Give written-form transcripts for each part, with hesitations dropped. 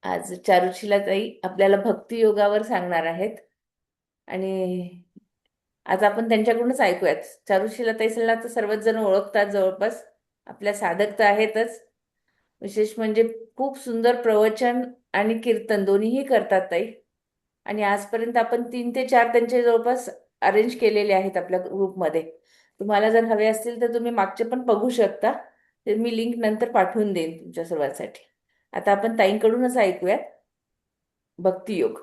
आज चारुशीला ताई आपल्याला भक्ती योगावर सांगणार आहेत आणि आज आपण त्यांच्याकडूनच ऐकूयात. चारुशीला ताईला तर सर्वच जण ओळखतात जवळपास, आपल्या साधक तर आहेतच. विशेष म्हणजे खूप सुंदर प्रवचन आणि कीर्तन दोन्हीही करतात ताई. आणि आजपर्यंत आपण 3 ते 4 त्यांचे जवळपास अरेंज केलेले आहेत आपल्या ग्रुपमध्ये. तुम्हाला जर हवे असतील तर तुम्ही मागचे पण बघू शकता. ते मी लिंक नंतर पाठवून देईन तुमच्या सर्वांसाठी. आता आपण ताईंकडूनच ऐकूयात भक्तियोग.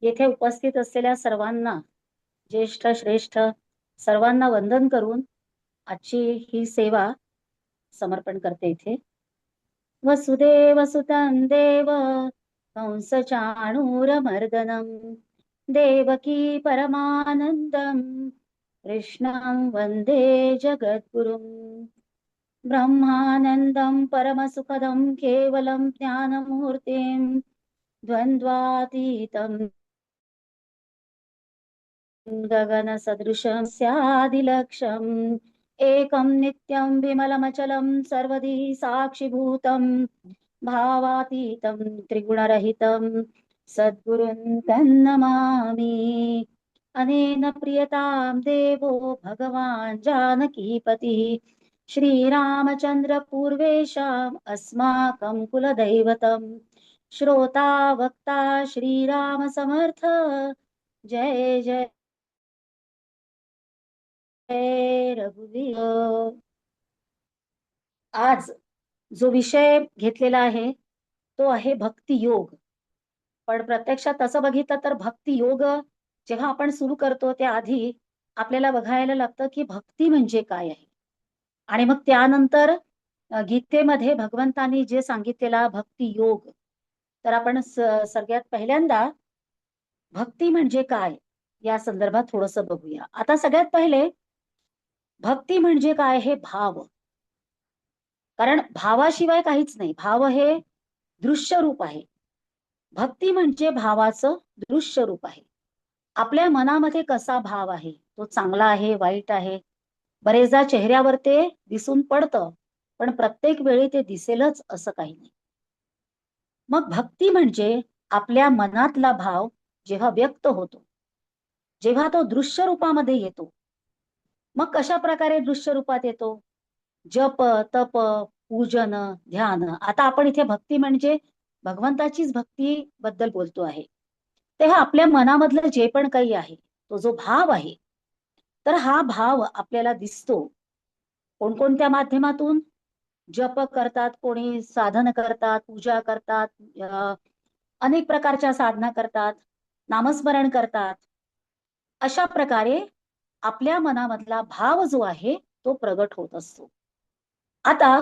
येथे उपस्थित असलेल्या सर्वांना, ज्येष्ठ श्रेष्ठ सर्वांना वंदन करून आजची ही सेवा समर्पण करते. इथे वसुदेव सुतं देव कंस चाणूरमर्दनं देवकी परमानंदं कृष्णं वंदे जगद्गुरुं ब्रह्मानंदं परमसुखदं केवलं ज्ञानमूर्तिं द्वन्द्वातीतं गगनसदृशं स्यादिलक्षम् एकं नित्यं विमलमचलं सर्वदी साक्षिभूतं भावातीतं त्रिगुणरहितं सद्गुरुं तन्नमामि। अनेन प्रियतां देवो भगवान् जानकीपतिः श्रीरामचन्द्र पूर्वेषाम् अस्माकं कुलदैवतं श्रोता वक्ता श्रीराम समर्थ जय जय रघुवीर। आज जो विषय घेतलेला आहे तो आहे भक्ती योग. पण प्रत्यक्षात तसं बघितलं तर भक्ती योग जेव्हा आपण सुरू करतो त्या आधी आपल्याला बघायला लागतं की भक्ती म्हणजे काय आहे. आणि मग त्यानंतर गीतेमध्ये भगवंतांनी जे सांगितलेला भक्ती योग, तर आपण सगळ्यात पहिल्यांदा भक्ती म्हणजे काय या संदर्भात थोडस बघूया. आता सगळ्यात पहिले भक्ती म्हणजे काय हे भाव. कारण भावाशिवाय काहीच नाही. भाव हे दृश्य रूप आहे. भक्ती म्हणजे भावाचं दृश्य रूप आहे. आपल्या मनामध्ये कसा भाव आहे, तो चांगला आहे वाईट आहे, बरेचदा चेहऱ्यावर ते दिसून पडतं, पण प्रत्येक वेळी ते दिसेलच असं काही नाही. मग भक्ती म्हणजे आपल्या मनातला भाव जेव्हा व्यक्त होतो, जेव्हा तो दृश्य रूपामध्ये येतो. मग कशा प्रकारे दृश्य रूपात येतो? जप, तप, पूजन, ध्यान. आता आपण इथे भक्ती म्हणजे भगवंताचीच भक्ती बद्दल बोलतो आहे. तेव्हा आपल्या मनामधलं जे पण काही आहे, तो जो भाव आहे, तर हा भाव आपल्याला दिसतो कोणकोणत्या माध्यमातून. जप करतात, कोणी साधन करतात, पूजा करतात, अनेक प्रकारच्या साधना करतात, नामस्मरण करतात. अशा प्रकारे आपल्या मनामधला भाव जो आहे तो प्रगट होत असतो. आता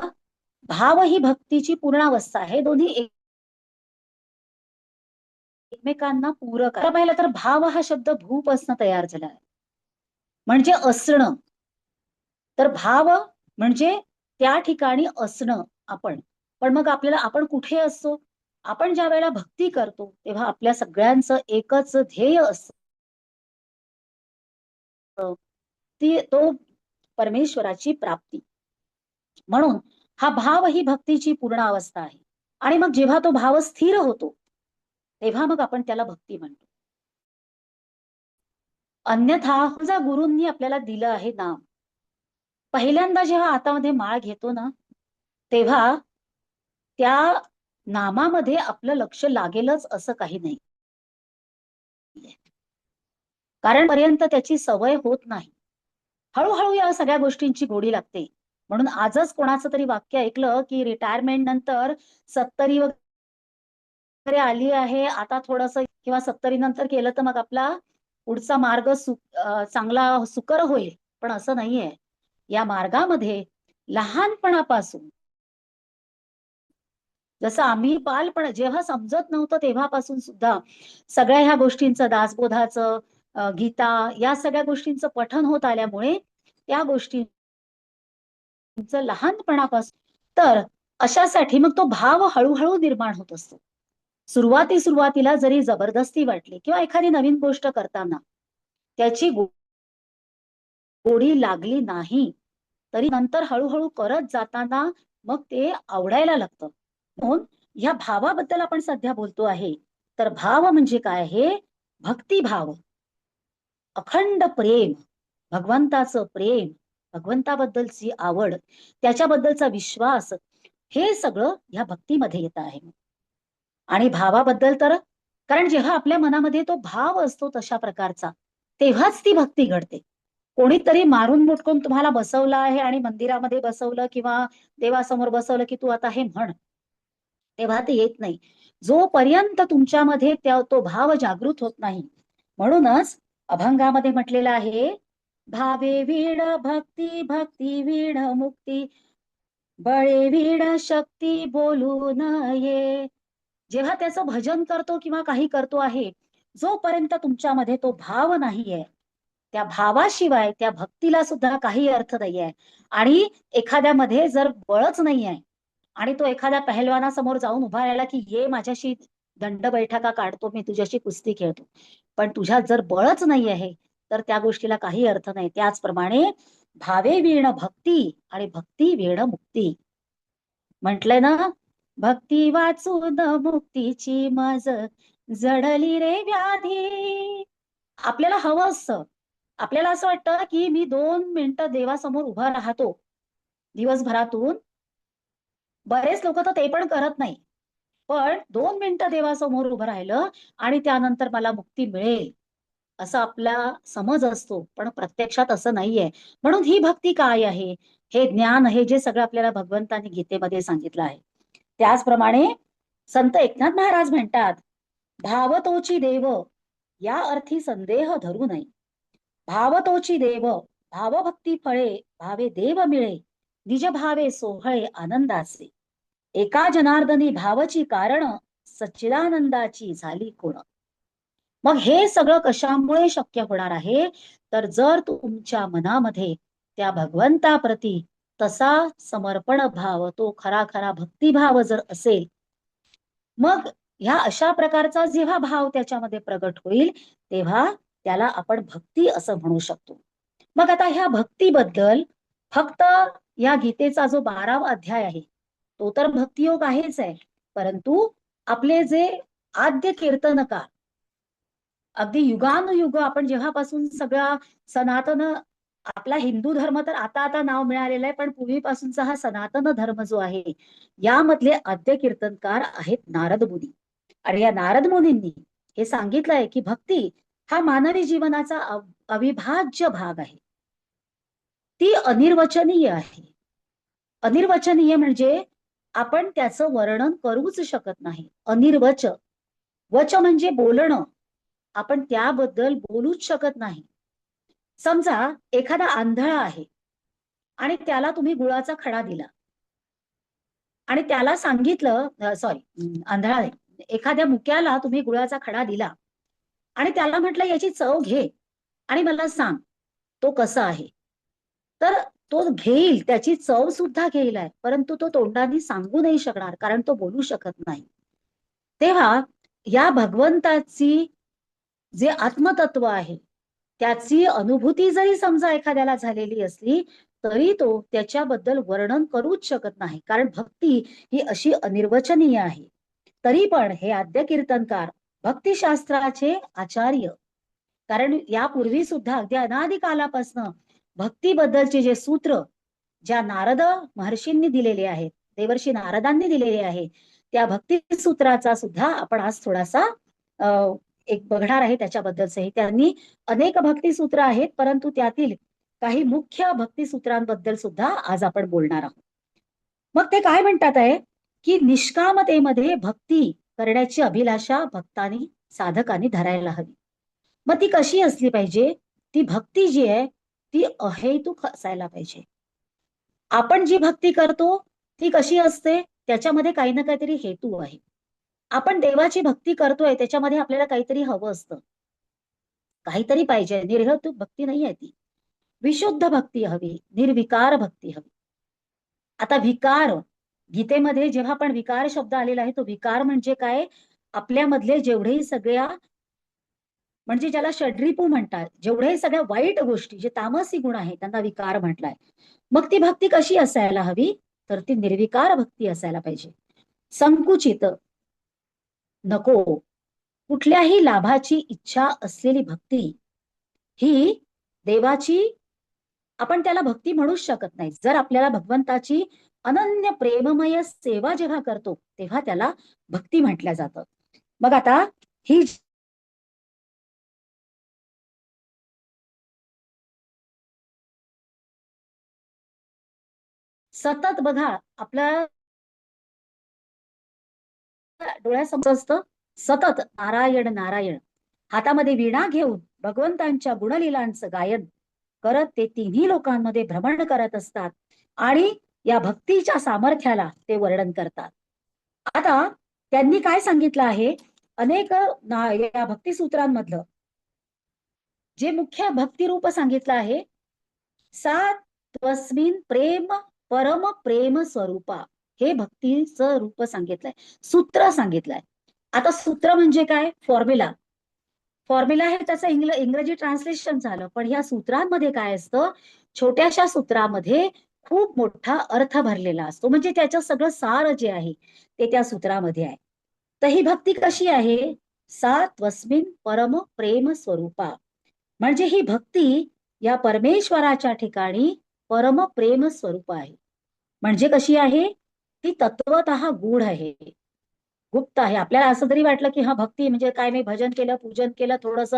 भाव ही भक्तीची पूर्णावस्था आहे. दोन्ही एकमेकांना पूरक आहे. पाहिलं तर भाव हा शब्द भूपासून तयार झाला आहे, म्हणजे असणं. तर भाव म्हणजे त्या ठिकाणी असणं आपण. पण मग आपल्याला आपण कुठे असतो? आपण ज्या वेळेला भक्ती करतो तेव्हा आपल्या सगळ्यांचं एकच ध्येय असतं, ती तो परमेश्वराची प्राप्ती. म्हणून हा भाव ही भक्तीची पूर्ण अवस्था आहे. आणि मग जेव्हा तो भाव स्थिर होतो तेव्हा मग आपण त्याला भक्ती म्हणतो. अन्यथा समजा गुरूंनी आपल्याला दिलं आहे नाम, पहिल्यांदा जेव्हा हातामध्ये माळ घेतो ना, तेव्हा त्या नामामध्ये आपलं लक्ष लागेलच असं काही नाही. कारण पर्यंत त्याची सवय होत नाही. हळूहळू या सगळ्या गोष्टींची गोडी लागते. म्हणून आजच कोणाचं तरी वाक्य ऐकलं की रिटायरमेंट नंतर 70 वगैरे आली आहे, आता थोडस किंवा 70 नंतर केलं तर मग आपला पुढचा मार्ग चांगला सुकर होईल. पण असं नाहीये. या मार्गामध्ये लहानपणापासून, जसं आम्ही बालपण जेव्हा समजत नव्हतं तेव्हापासून सुद्धा सगळ्या ह्या गोष्टींचं, दासबोधाचं, गीता, या सगळ्या गोष्टींचं पठन होत आल्यामुळे त्या गोष्टींचं लहानपणापासून, तर अशासाठी मग तो भाव हळूहळू निर्माण होत असतो. सुरुवातीला जरी जबरदस्ती वाटली किंवा एखादी नवीन गोष्ट करताना त्याची गोडी लागली नाही, तरी नंतर हळूहळू करत जाताना मग ते आवडायला लागतं. म्हणून ह्या भावाबद्दल आपण सध्या बोलतो आहे. तर भाव म्हणजे काय आहे? भक्तिभाव, अखंड प्रेम, भगवंताचं प्रेम, भगवंताबद्दलची आवड, त्याच्याबद्दलचा विश्वास, हे सगळं ह्या भक्तीमध्ये येत आहे. आणि भावाबद्दल तर, कारण जेव्हा आपल्या मनामध्ये तो भाव असतो तशा प्रकारचा, तेव्हाच ती भक्ती घडते. कोणीतरी मारून मुटकून तुम्हाला बसवलं आहे आणि मंदिरामध्ये बसवलं किंवा देवासमोर बसवलं की तू आता हे म्हण, तेव्हा ते येत नाही जोपर्यंत तुमच्यामध्ये तो भाव जागृत होत नाही. म्हणूनच अभंगामध्ये म्हटलेलं आहे, भावे वीण भक्ती, भक्ती वीण मुक्ती, बळे वीण शक्ती बोलू नये. जेव्हा त्याचं भजन करतो किंवा काही करतो आहे, जोपर्यंत तुमच्यामध्ये तो भाव नाहीये, त्या भावाशिवाय त्या भक्तीला सुद्धा काही अर्थ नाहीये. आणि एखाद्यामध्ये जर बळच नाहीये आणि तो एखाद्या पहलवानासमोर जाऊन उभा राहिला की ये माझ्याशी दंड बैठका काढतो, मी तुझ्याशी कुस्ती खेळतो, पण तुझ्यात जर बळच नाही आहे तर त्या गोष्टीला काही अर्थ नाही. त्याचप्रमाणे भावे वीण भक्ती आणि भक्ती वीण मुक्ती म्हटलंय ना, भक्ती वाचून मुक्तीची मज जडली रे व्याधी. आपल्याला हवं असतं, आपल्याला असं वाटतं की मी 2 मिनिटं देवासमोर उभा राहतो दिवसभरातून. बरेच लोक तर ते पण करत नाही, पण 2 मिनिटं देवासमोर उभं राहिलं आणि त्यानंतर मला मुक्ती मिळेल असा आपला समज असतो, पण प्रत्यक्षात असं नाहीये. म्हणून ही भक्ती काय आहे, हे ज्ञान आहे जे सगळं आपल्याला भगवंतांनी गीतेमध्ये सांगितलं आहे. त्याचप्रमाणे संत एकनाथ महाराज म्हणतात, भाव तोची देव, या अर्थी संदेह धरू नये. भाव तोची देव, भावभक्ती फळे, भावे देव मिळे, निज भावे सोहळे आनंदाचे. एका जनार्दनी भावची कारण, सच्चिदानंदाची झाली खुण. मग हे सगळं कशामुळे शक्य होणार आहे, तर जर तुमच्या मनामध्ये त्या भगवंताप्रती तसा समर्पण भाव, तो खरा खरा भक्तिभाव जर असेल, मग ह्या अशा प्रकारचा जेव्हा भाव त्याच्यामध्ये प्रगट होईल, तेव्हा त्याला आपण भक्ती असं म्हणू शकतो. मग आता ह्या भक्तीबद्दल फक्त या गीतेचा जो 12वा अध्याय आहे, तो तर भक्तियोग आहेच आहे, परंतु आपले जे आद्य कीर्तनकार, अगदी युगानुयुग आपण जेव्हापासून सगळा सनातन, आपला हिंदू धर्म तर आता आता नाव मिळालेलं आहे, पण पूर्वीपासूनचा हा सनातन धर्म जो आहे, यामधले आद्य कीर्तनकार आहेत नारद मुनी. आणि या नारद मुनींनी हे सांगितलंय की भक्ती हा मानवी जीवनाचा अविभाज्य भाग आहे. ती अनिर्वचनीय आहे. अनिर्वचनीय म्हणजे आपण त्याचं वर्णन करूच शकत नाही. अनिर्वच, वच म्हणजे बोलणं, आपण त्याबद्दल बोलूच शकत नाही. समजा एखादा आंधळा आहे आणि त्याला तुम्ही गुळाचा खडा दिला आणि त्याला सांगितलं, सॉरी आंधळा नाही, एखाद्या मुक्याला तुम्ही गुळाचा खडा दिला आणि त्याला म्हटलं याची चव घे आणि मला सांग तो कसा आहे. तर तो घेईल, त्याची चव सुद्धा घेईल आहे, परंतु तो तोंडाने सांगू नाही शकणार, कारण तो बोलू शकत नाही. तेव्हा या भगवंताची जे आत्मतत्व आहे, त्याची अनुभूती जरी समजा एखाद्याला झालेली असली, तरी तो त्याच्याबद्दल वर्णन करूच शकत नाही, कारण भक्ती ही अशी अनिर्वचनीय आहे. तरी पण हे आद्य कीर्तनकार भक्तिशास्त्राचे आचार्य, कारण यापूर्वी सुद्धा अगदी अनादी कालापासनं भक्तीबद्दलचे जे सूत्र ज्या नारद महर्षींनी दिलेले आहेत, देवर्षी नारदांनी दिलेले आहे, त्या भक्ती सूत्राचा सुद्धा आपण आज थोडासा एक बघणार आहे त्याच्याबद्दलचे. त्यांनी अनेक भक्ती सूत्र आहेत, परंतु त्यातील काही मुख्य भक्ती सूत्रांबद्दल सुद्धा आज आपण बोलणार आहोत. मग ते काय म्हणतात आहे की निष्कामतेमध्ये भक्ती करण्याची अभिलाषा भक्तांनी, साधकांनी धरायला हवी. मग ती कशी असली पाहिजे? ती भक्ती जी आहे ती अहेतुक असायला पाहिजे. आपण जी भक्ती करतो ती कशी असते? त्याच्यामध्ये काही ना काहीतरी हेतू आहे. आपण देवाची भक्ती करतोय त्याच्यामध्ये आपल्याला काहीतरी हवं असतं, काहीतरी पाहिजे. निर्हेतुक भक्ती नाही आहे ती. विशुद्ध भक्ती हवी, निर्विकार भक्ती हवी. आता विकार, गीतेमध्ये जेव्हा पण विकार शब्द आलेला आहे, तो विकार म्हणजे काय? आपल्यामधले जेवढेही सगळ्या, म्हणजे ज्याला षड्रिपू म्हणतात, जेवढे सगळ्या वाईट गोष्टी, जे तामसी गुण आहेत, त्यांना विकार म्हटलाय. मग ती भक्ती कशी असायला हवी? तर ती निर्विकार भक्ती असायला पाहिजे. संकुचित नको, कुठल्याही लाभाची इच्छा असलेली भक्ती ही देवाची, आपण त्याला भक्ती म्हणूच शकत नाही. जर आपल्याला भगवंताची अनन्य प्रेममय सेवा जेव्हा करतो तेव्हा त्याला भक्ती म्हटलं जातं. मग आता ही सतत बघा आपल्या डोळ्यासमोर असतं, सतत नारायण नारायण, हातामध्ये वीणा घेऊन भगवंतांच्या गुणलीलांचं गायन करत ते तिन्ही लोकांमध्ये भ्रमण करत असतात आणि या भक्तीच्या सामर्थ्याला ते वर्णन करतात. आता त्यांनी काय सांगितलं आहे, अनेक या भक्तिसूत्रांमधलं जे मुख्य भक्तिरूप सांगितलं आहे, सा त्वस्मिन प्रेम परम प्रेम स्वरूपा, हे भक्तीचं रूप सांगितलंय, सूत्र सांगितलंय. आता सूत्र म्हणजे काय, फॉर्म्युला. फॉर्म्युला हे त्याचं इंग्रजी ट्रान्सलेशन झालं, पण ह्या सूत्रांमध्ये काय असतं, छोट्याशा सूत्रामध्ये खूप मोठा अर्थ भरलेला असतो. म्हणजे त्याचं सगळं सार जे आहे ते त्या सूत्रामध्ये आहे. तर ही भक्ती कशी आहे, सा त्वस्मिन परम प्रेम स्वरूपा, म्हणजे ही भक्ती या परमेश्वराच्या ठिकाणी परम प्रेम स्वरूप आहे. म्हणजे कशी आहे, ती तत्वतः गूढ आहे, गुप्त आहे. आपल्याला असं जरी वाटलं की हा भक्ती म्हणजे काय, मी भजन केलं, पूजन केलं, थोडस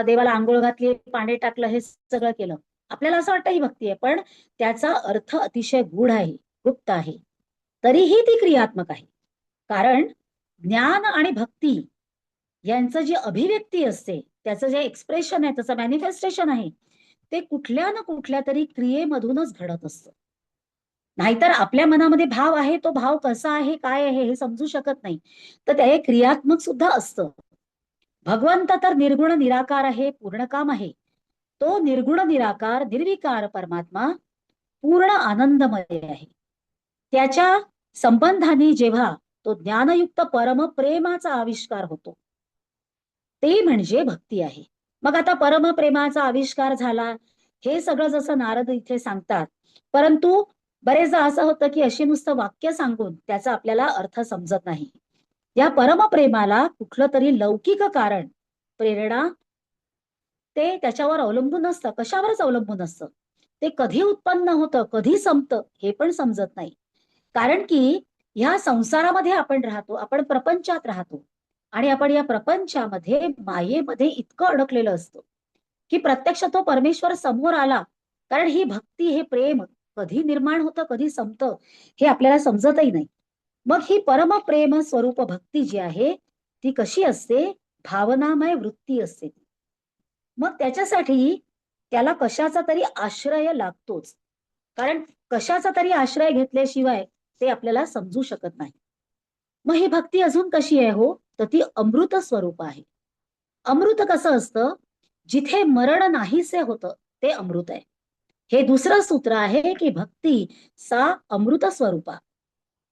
देवाला आंघोळ घातली, पाणी टाकलं, हे सगळं केलं, आपल्याला असं वाटतं ही भक्ती आहे, पण त्याचा अर्थ अतिशय गूढ आहे, गुप्त आहे. तरीही ती क्रियात्मक आहे. कारण ज्ञान आणि भक्ती यांचं जी अभिव्यक्ती असते, त्याचं जे एक्सप्रेशन आहे, त्याचं मॅनिफेस्टेशन आहे, ते कुठल्या ना कुठल्या तरी क्रियेमधूनच घडत असतं. नाहीतर आपल्या मनामध्ये भाव आहे, तो भाव कसा आहे, काय आहे, हे समजू शकत नाही. तर ते क्रियात्मक सुद्धा असतं. भगवंत तर निर्गुण निराकार आहे, पूर्णकाम आहे. तो निर्गुण निराकार निर्विकार परमात्मा पूर्ण आनंदमय आहे. त्याच्या संबंधाने जेव्हा तो ज्ञानयुक्त परम प्रेमाचा आविष्कार होतो, ते म्हणजे भक्ती आहे. मग आता परमप्रेमाचा आविष्कार झाला, हे सगळं जसं नारद इथे सांगतात, परंतु बरेचदा असं होतं की अशी नुसतं वाक्य सांगून त्याचा आपल्याला अर्थ समजत नाही. या परमप्रेमाला कुठलं तरी लौकिक कारण, प्रेरणा, ते त्याच्यावर अवलंबून असतं, कशावरच अवलंबून असतं. ते कधी उत्पन्न होतं, कधी संपतं, हे पण समजत नाही. कारण की ह्या संसारामध्ये आपण राहतो, आपण प्रपंचात राहतो, आणि आपण या प्रपंचामध्ये मायेमध्ये इतकं अडकलेलं असतो की प्रत्यक्ष तो परमेश्वर समोर आला, कारण ही भक्ती, हे प्रेम कधी निर्माण होतं, कधी संपतं, हे आपल्याला समजतही नाही. मग ही परमप्रेम स्वरूप भक्ती जी आहे ती कशी असते, भावनामय वृत्ती असते. मग त्याच्यासाठी त्याला कशाचा तरी आश्रय लागतोच, कारण कशाचा तरी आश्रय घेतल्याशिवाय ते आपल्याला समजू शकत नाही. मग ही भक्ती अजून कशी आहे हो, तर ती अमृत स्वरूप आहे. अमृत कसं असतं, जिथे मरण नाहीसे होतं ते अमृत आहे. हे दुसरं सूत्र आहे की भक्ती सा अमृत स्वरूपा,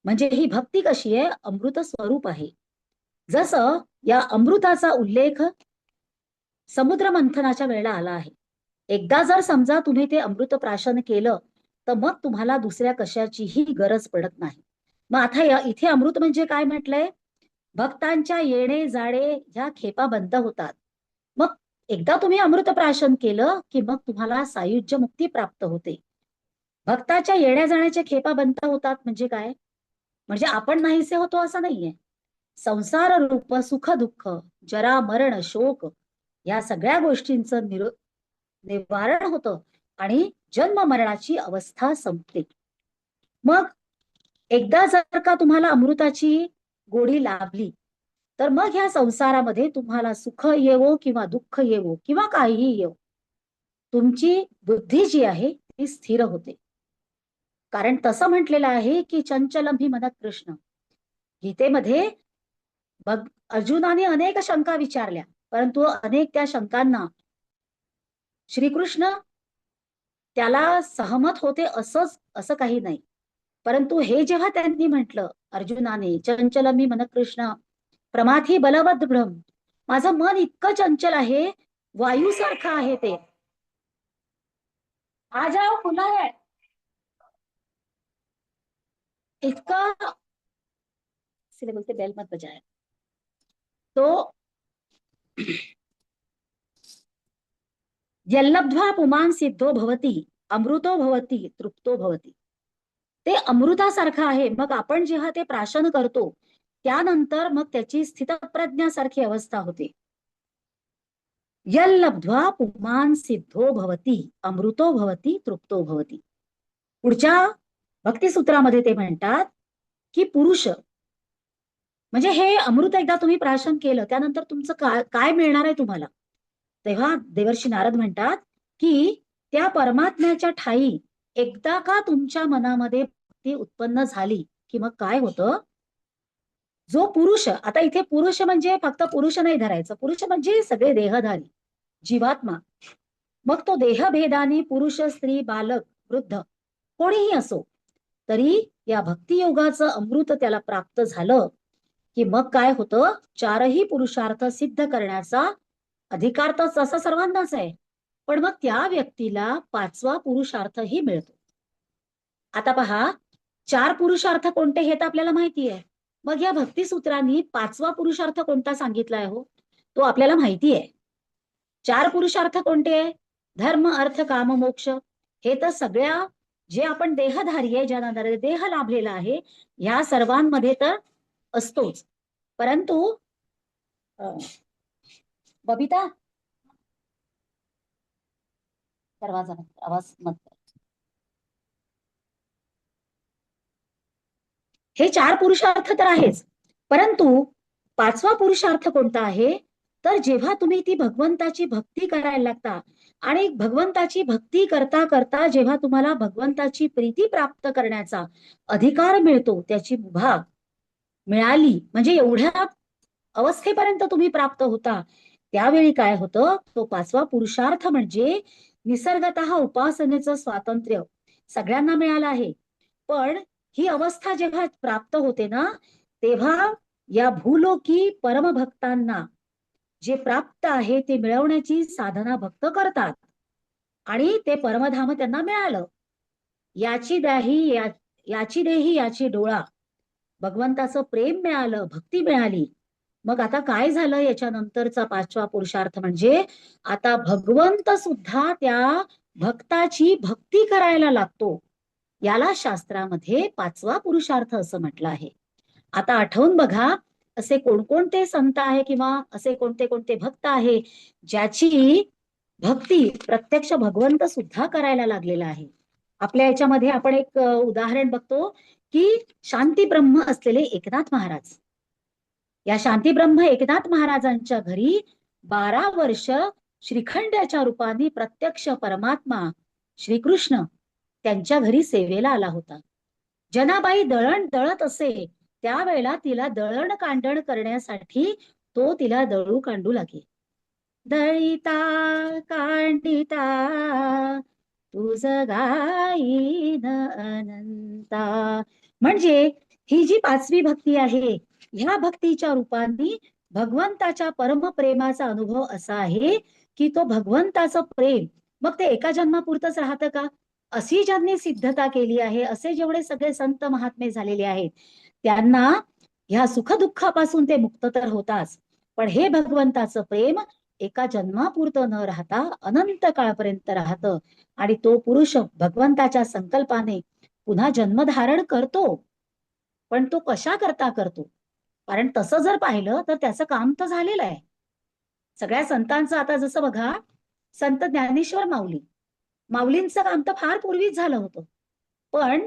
म्हणजे ही भक्ती कशी आहे, अमृत स्वरूप आहे. जसं या अमृताचा उल्लेख समुद्र मंथनाच्या वेळेला आला आहे. एकदा जर समजा तुम्ही ते अमृत प्राशन केलं, तर मग तुम्हाला दुसऱ्या कशाचीही गरज पडत नाही. मग आता इथे अमृत म्हणजे काय म्हटलंय, भक्तांच्या येणे जाणे ह्या खेपा बंद होतात. मग एकदा तुम्ही अमृत प्राशन केलं की मग तुम्हाला सायुज्य मुक्ती प्राप्त होते. भक्ताच्या येण्या जाण्याच्या खेपा बंद होतात म्हणजे काय, म्हणजे आपण नाहीसे होतो असं नाहीये. संसार रूप सुख दुःख, जरा मरण शोक, या सगळ्या गोष्टींचं निवारण होतं आणि जन्म मरणाची अवस्था संपते. मग एकदा जर का तुम्हाला अमृताची गोडी लाभली, तर मग ह्या संसारामध्ये तुम्हाला सुख येवो किंवा दुःख येवो किंवा काहीही येवो, तुमची बुद्धी जी आहे ती स्थिर होते. कारण तसं म्हटलेलं आहे की चंचलम ही मनत कृष्ण. गीतेमध्ये बघ, अर्जुनाने अनेक शंका विचारल्या, परंतु अनेक त्या शंकांना श्रीकृष्ण त्याला सहमत होते असं काही नाही. परंतु हे जेव्हा त्यांनी म्हटलं अर्जुनाने, चंचल मी मन कृष्ण प्रमाथी बलवद भ्रम, माझं मन इतकं चंचल आहे, वायूसारखं आहे ते. आ जाओ खुला है. इतका इसलिए बोलते बेल मत बजाए. तो यल्लब्ध्वा पुमान् सिद्धो भवति अमृतो भवति तृप्तो भवति. ते अमृतासारखं आहे. मग आपण जेव्हा ते प्राशन करतो त्यानंतर मग त्याची स्थितप्रज्ञासारखी अवस्था होते. यल्लब्ध्वा पुमान् सिद्धो भवति अमृतो भवति तृप्तो भवति. पुढच्या भक्तिसूत्रामध्ये ते म्हणतात की पुरुष म्हणजे हे अमृत एकदा तुम्ही प्राशन केलं त्यानंतर तुमचं काय काय मिळणार आहे तुम्हाला. तेव्हा देवर्षी नारद म्हणतात की त्या परमात्म्याच्या ठाई एकदा का तुमच्या मनामध्ये भक्ती उत्पन्न झाली की मग काय होतं. जो पुरुष, आता इथे पुरुष म्हणजे फक्त पुरुष नाही धरायचं, पुरुष म्हणजे सगळे देहधारी जीवात्मा. मग तो देहभेदानी पुरुष स्त्री बालक वृद्ध कोणीही असो तरी या भक्तियोगाचं अमृत त्याला प्राप्त झालं की मग काय होतं. चारही पुरुषार्थ सिद्ध करण्याचा अधिकार तर तसा सर्वांनाच आहे. पण मग त्या व्यक्तीला पाचवा पुरुषार्थही मिळतो. आता पहा, 4 पुरुषार्थ कोणते हे तर आपल्याला माहिती आहे. मग या भक्तिसूत्रांनी पाचवा पुरुषार्थ कोणता सांगितलाय हो, तो आपल्याला माहिती आहे. 4 पुरुषार्थ कोणते आहे. धर्म अर्थ काम मोक्ष. हे तर सगळ्या जे आपण देहधारी आहे, ज्यांना देह लाभलेला आहे, ह्या सर्वांमध्ये तर असतोच. परंतु बबिता दरवाजा आवाज मत. हे 4 पुरुषार्थ तर आहेच, परंतु पाचवा पुरुषार्थ कोणता आहे तर जेव्हा तुम्ही ती भगवंताची भक्ती करायला लागता आणि भगवंताची भक्ती करता करता जेव्हा तुम्हाला भगवंताची प्रीती प्राप्त करण्याचा अधिकार मिळतो, त्याची मुभा मिळाली म्हणजे एवढ्या अवस्थेपर्यंत तुम्ही प्राप्त होता, त्यावेळी काय होतं. तो पाचवा पुरुषार्थ म्हणजे निसर्गतः उपासनेचं स्वातंत्र्य सगळ्यांना मिळालं आहे. पण ही अवस्था जेव्हा प्राप्त होते ना तेव्हा या भूलोकी परमभक्तांना जे प्राप्त आहे ते मिळवण्याची साधना भक्त करतात आणि ते परमधाम त्यांना मिळालं. याची देही याची डोळा. भगवंताचं प्रेम मिळालं, भक्ती मिळाली. मग आता काय झालं याच्यानंतरचा पाचवा पुरुषार्थ म्हणजे आता भगवंत सुद्धा त्या भक्ताची भक्ती करायला लागतो. याला शास्त्रामध्ये पाचवा पुरुषार्थ असं म्हटलं आहे. आता आठवून बघा असे कोणकोणते संत आहे किंवा असे कोणते कोणते भक्त आहे ज्याची भक्ती प्रत्यक्ष भगवंत सुद्धा करायला लागलेला आहे. आपल्या याच्यामध्ये आपण एक उदाहरण बघतो की शांती ब्रह्म असलेले एकनाथ महाराज. या शांती ब्रह्म एकनाथ महाराजांच्या घरी 12 वर्ष श्रीखंडाच्या रूपाने प्रत्यक्ष परमात्मा श्रीकृष्ण त्यांच्या घरी सेवेला आला होता. जनाबाई दळण दळत असे त्यावेळेला तिला दळण कांडण करण्यासाठी तो तिला दळू कांडू लागे. दळिता कांडिता तुझ गाईन अनंता. म्हणजे ही जी पाचवी भक्ती आहे ह्या भक्तीच्या रूपाने भगवंताच्या परमप्रेमाचा अनुभव असा आहे की तो भगवंताचं प्रेम मग ते एका जन्मापुरतच राहतं का. अशी ज्यांनी सिद्धता केली आहे, असे जेवढे सगळे संत महात्मे झालेले आहेत त्यांना ह्या सुखदुःखापासून ते मुक्त तर होताच, पण हे भगवंताचं प्रेम एका जन्मापुरतं न राहता अनंत काळपर्यंत राहतं. आणि तो पुरुष भगवंताच्या संकल्पाने पुन्हा जन्मधारण करतो. पण तो कशा करता करतो, कारण तसं जर पाहिलं तर त्याचं काम तर झालेलं आहे सगळ्या संतांचं. आता जसं बघा संत ज्ञानेश्वर माऊलींचं काम तर फार पूर्वीच झालं होतं, पण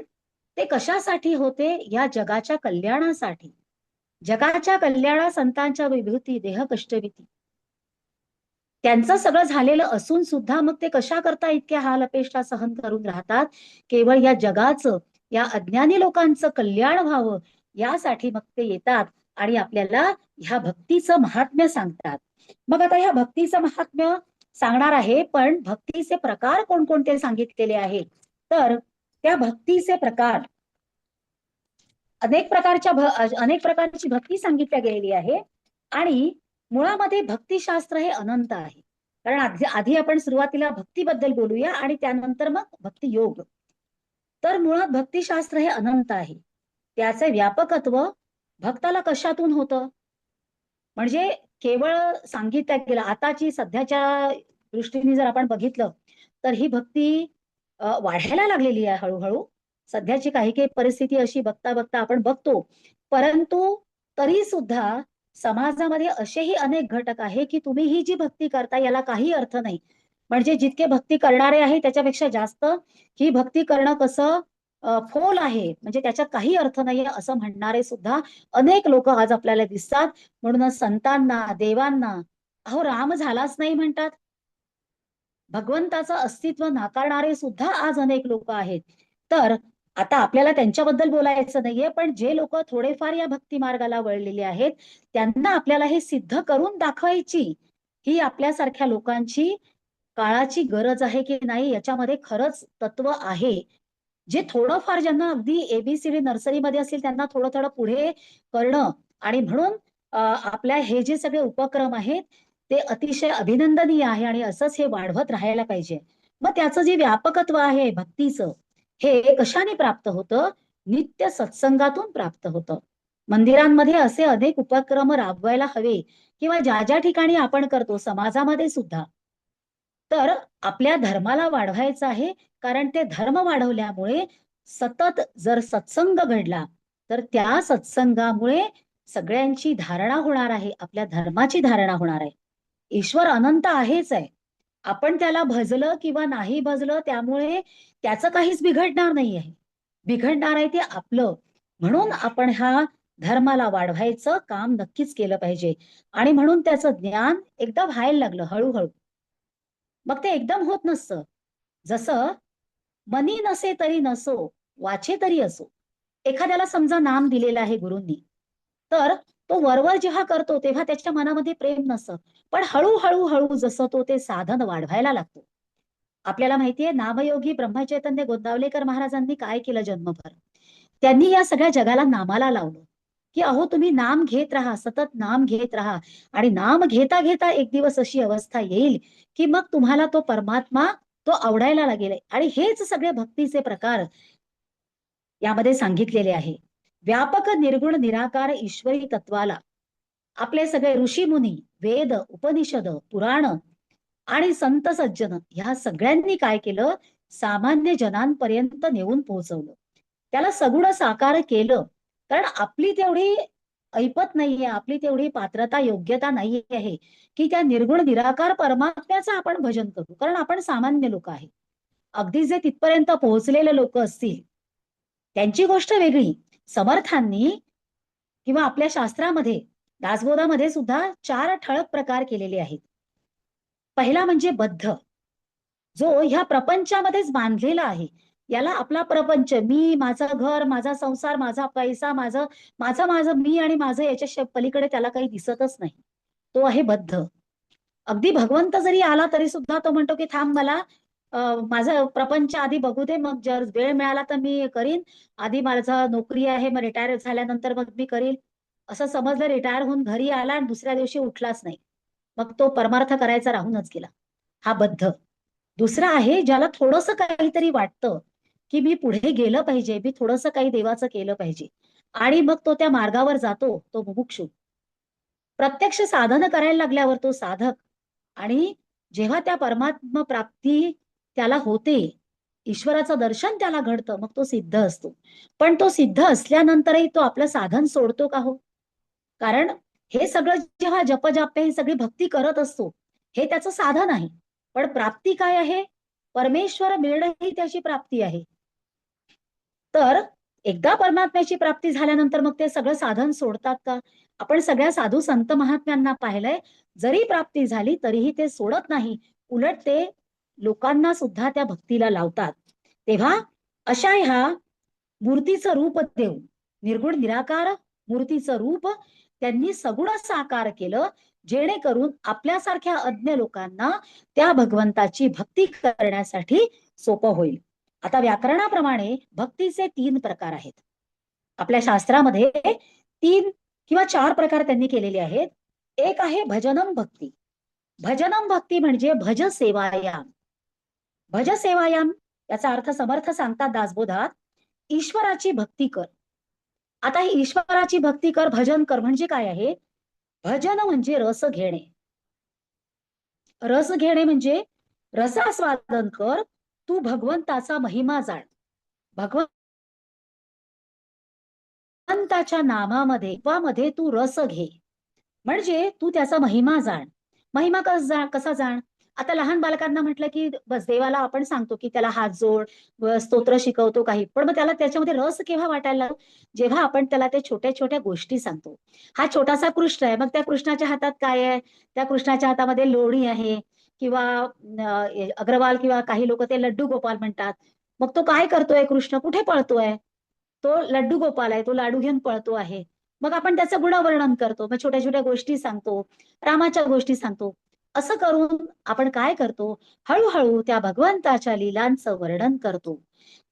ते कशासाठी होते. या जगाच्या कल्याणासाठी. जगाच्या कल्याणा संतांच्या विभूती देह कष्टविती त्यांचं सगळं झालेलं असून सुद्धा मग ते कशा करता इतक्या हाल अपेष्टा सहन करून राहतात. केवळ या जगाचं या अज्ञानी लोकांचं कल्याण व्हावं यासाठी मग ते येतात आणि आपल्याला ह्या भक्तीचं महात्म्य सांगतात. मग आता ह्या भक्तीचं महात्म्य सांगणार आहे, पण भक्तीचे प्रकार कोणकोणते सांगितलेले आहेत तर त्या भक्तीचे प्रकार अनेक प्रकारची भक्ती सांगितल्या गेलेली आहे. आणि मुळामध्ये भक्तिशास्त्र हे अनंत आहे. कारण आधी आपण सुरुवातीला भक्तीबद्दल बोलूया आणि त्यानंतर मग भक्ती योग. तर मुळात भक्तिशास्त्र हे अनंत आहे. त्याचे व्यापकत्व भक्ताला कशातून होतं? म्हणजे केवळ सांगितलं गेलं, आताची सध्याच्या दृष्टीने जर आपण बघितलं तर ही भक्ती वाढायला लागलेली आहे हळूहळू. सध्याची काही काही परिस्थिती अशी बघता बघता आपण बघतो. परंतु तरी सुद्धा समाजामध्ये असेही अनेक घटक आहे की तुम्ही ही जी भक्ती करता याला काही अर्थ नाही. म्हणजे जितके भक्ती करणारे आहे त्याच्यापेक्षा जास्त ही भक्ती करणं कसं फोल आहे, म्हणजे त्याच्यात काही अर्थ नाहीये असं म्हणणारे सुद्धा अनेक लोक आज आपल्याला दिसतात. म्हणूनच संतांना, देवांना अहो राम झालाच नाही म्हणतात. भगवंताचं अस्तित्व नाकारणारे सुद्धा आज अनेक लोक आहेत. तर आता आपल्याला त्यांच्याबद्दल बोलायचं नाहीये, पण जे लोक थोडेफार या भक्ती मार्गाला वळलेले आहेत त्यांना आपल्याला हे सिद्ध करून दाखवायची ही आपल्यासारख्या लोकांची काळाची गरज आहे की नाही याच्यामध्ये खरंच तत्व आहे. जे थोडंफार ज्यांना अगदी एबीसीडी नर्सरीमध्ये असेल त्यांना थोडं थोडं पुढे करणं आणि म्हणून आपल्या हे जे सगळे उपक्रम आहेत ते अतिशय अभिनंदनीय आहे आणि असंच हे वाढवत राहायला पाहिजे. मग त्याचं जे व्यापकत्व आहे भक्तीचं हे कशाने प्राप्त होतं? नित्य सत्संगातून प्राप्त होतं. मंदिरांमध्ये असे अनेक उपक्रम राबवायला हवे किंवा ज्या ज्या ठिकाणी आपण करतो समाजामध्ये सुद्धा. तर आपल्या धर्माला वाढवायचं आहे, कारण ते धर्म वाढवल्यामुळे सतत जर सत्संग घडला तर त्या सत्संगामुळे सगळ्यांची धारणा होणार आहे, आपल्या धर्माची धारणा होणार आहे. ईश्वर अनंत आहेच आहे. आपण त्याला भजलं किंवा नाही भजलं त्यामुळे त्याचं काहीच बिघडणार नाही आहे. बिघडणार आहे ते आपलं. म्हणून आपण ह्या धर्माला वाढवायचं काम नक्कीच केलं पाहिजे आणि म्हणून त्याचं ज्ञान एकदा व्हायला लागलं हळूहळू. मग ते एकदम होत नसतं. जसं मनी नसे तरी नसो, वाचे तरी असो. एखाद्याला समजा नाम दिलेलं आहे गुरूंनी, तर तो वरवर जेव्हा करतो तेव्हा त्याच्या मनामध्ये प्रेम नसतं. पण हळूहळू हळू जसं तो ते साधन वाढवायला लागतो. आपल्याला माहितीये नामयोगी ब्रह्मचैतन्य गोंदावलेकर महाराजांनी काय केलं जन्मभर? त्यांनी या सगळ्या जगाला नामाला लावलं, की अहो तुम्ही नाम घेत राहा, सतत नाम घेत राहा आणि नाम घेता घेता एक दिवस अशी अवस्था येईल की मग तुम्हाला तो परमात्मा तो आवडायला लागेल. आणि हेच सगळे भक्तीचे प्रकार यामध्ये सांगितलेले आहे. व्यापक निर्गुण निराकार ईश्वरी तत्वाला आपले सगळे ऋषी मुनी, वेद, उपनिषद, पुराण आणि संत सज्जन ह्या सगळ्यांनी काय केलं? सामान्य जनांपर्यंत नेऊन पोहोचवलं. त्याला सगुण साकार केलं. कारण आपली तेवढी ऐपत नाहीये, आपली तेवढी पात्रता योग्यता नाही आहे की त्या निर्गुण निराकार परमात्म्याचं आपण भजन करू, कारण आपण सामान्य लोक आहे. अगदी जे तिथपर्यंत पोहोचलेले लोक असतील त्यांची गोष्ट वेगळी. समर्थांनी किंवा आपल्या शास्त्रामध्ये दासबोधामध्ये सुद्धा 4 ठळक प्रकार केलेले आहेत. पहिला म्हणजे बद्ध, जो ह्या प्रपंचामध्येच बांधलेला आहे. याला आपला प्रपंच, मी, माझं घर, माझा संसार, माझा पैसा, माझं माझं माझं मी आणि माझं याच्या पलीकडे त्याला काही दिसतच नाही. तो आहे बद्ध. अगदी भगवंत जरी आला तरी सुद्धा तो म्हणतो की थांब मला माझं प्रपंच आधी बघू दे, मग जर वेळ मिळाला तर मी करीन. आधी माझा नोकरी आहे, मग रिटायर झाल्यानंतर मग मी करीन. असं समजलं, रिटायर होऊन घरी आला आणि दुसऱ्या दिवशी उठलाच नाही. मग तो परमार्थ करायचा राहूनच गेला. हा बद्ध. दुसरा आहे ज्याला थोडंसं काहीतरी वाटतं की मी पुढे गेलं पाहिजे, मी थोडंसं काही देवाचं केलं पाहिजे आणि मग तो त्या मार्गावर जातो, तो मुमुक्षू. प्रत्यक्ष साधन करायला लागल्यावर तो साधक आणि जेव्हा त्या परमात्मा प्राप्ती त्याला होते, ईश्वराचं दर्शन त्याला घडतं, मग तो सिद्ध असतो. पण तो सिद्ध असल्यानंतरही तो आपलं साधन सोडतो का हो? कारण हे सगळं जेव्हा जपजाप ही सगळी भक्ती करत असतो, हे त्याचं साधन आहे. पण प्राप्ती काय आहे? परमेश्वर मिळणं ही त्याची प्राप्ती आहे. तर एकदा परमात्म्याची प्राप्ती झाल्यानंतर मग ते सगळं साधन सोडतात का? आपण सगळ्या साधू संत महात्म्यांना पाहिलंय, जरी प्राप्ती झाली तरीही ते सोडत नाही. उलट ते लोकांना सुद्धा त्या भक्तीला लावतात. तेव्हा अशा ह्या मूर्तीचं रूप देऊन, निर्गुण निराकार मूर्तीचं रूप त्यांनी सगुण साकार केलं, जेणेकरून आपल्यासारख्या अज्ञ लोकांना त्या भगवंताची भक्ती करण्यासाठी सोपं होईल. आता व्याकरणाप्रमाणे भक्तीचे 3 प्रकार आहेत. आपल्या शास्त्रामध्ये 3 किंवा 4 प्रकार त्यांनी केलेले आहेत. एक आहे भजनम भक्ती. भजनम भक्ती म्हणजे भज सेवायाम. भज सेवायाम याचा अर्थ समर्थ सांगतात दासबोधात, ईश्वराची भक्ती कर. आता ही ईश्वराची भक्ती कर, भजन कर म्हणजे काय आहे? भजन म्हणजे रस घेणे. रस घेणे म्हणजे रसास्वादन कर, तू भगवंताचा महिमा जाण. भगवंताच्या नामामध्ये मध्ये तू रस घे, म्हणजे तू त्याचा महिमा जाण. महिमा कसा जाण? आता लहान बालकांना म्हटलं की बस देवाला आपण सांगतो की त्याला हात जोड, स्तोत्र शिकवतो काही, पण मग त्याला त्याच्यामध्ये रस केव्हा वाटायला लागतो? जेव्हा आपण त्याला ते छोट्या छोट्या गोष्टी सांगतो. हा छोटासा कृष्ण आहे, मग त्या कृष्णाच्या हातात काय आहे? त्या कृष्णाच्या हातामध्ये लोणी आहे, किंवा अग्रवाल किंवा काही लोक ते लड्डू गोपाल म्हणतात. मग तो काय करतोय? कृष्ण कुठे पळतोय? तो लड्डू गोपाल आहे, तो लाडू घेऊन पळतो आहे. मग आपण त्याचं गुणवर्णन करतो, मग छोट्या छोट्या गोष्टी सांगतो, रामाच्या गोष्टी सांगतो. असं करून आपण काय करतो? हळूहळू त्या भगवंताच्या लीलांचं वर्णन करतो,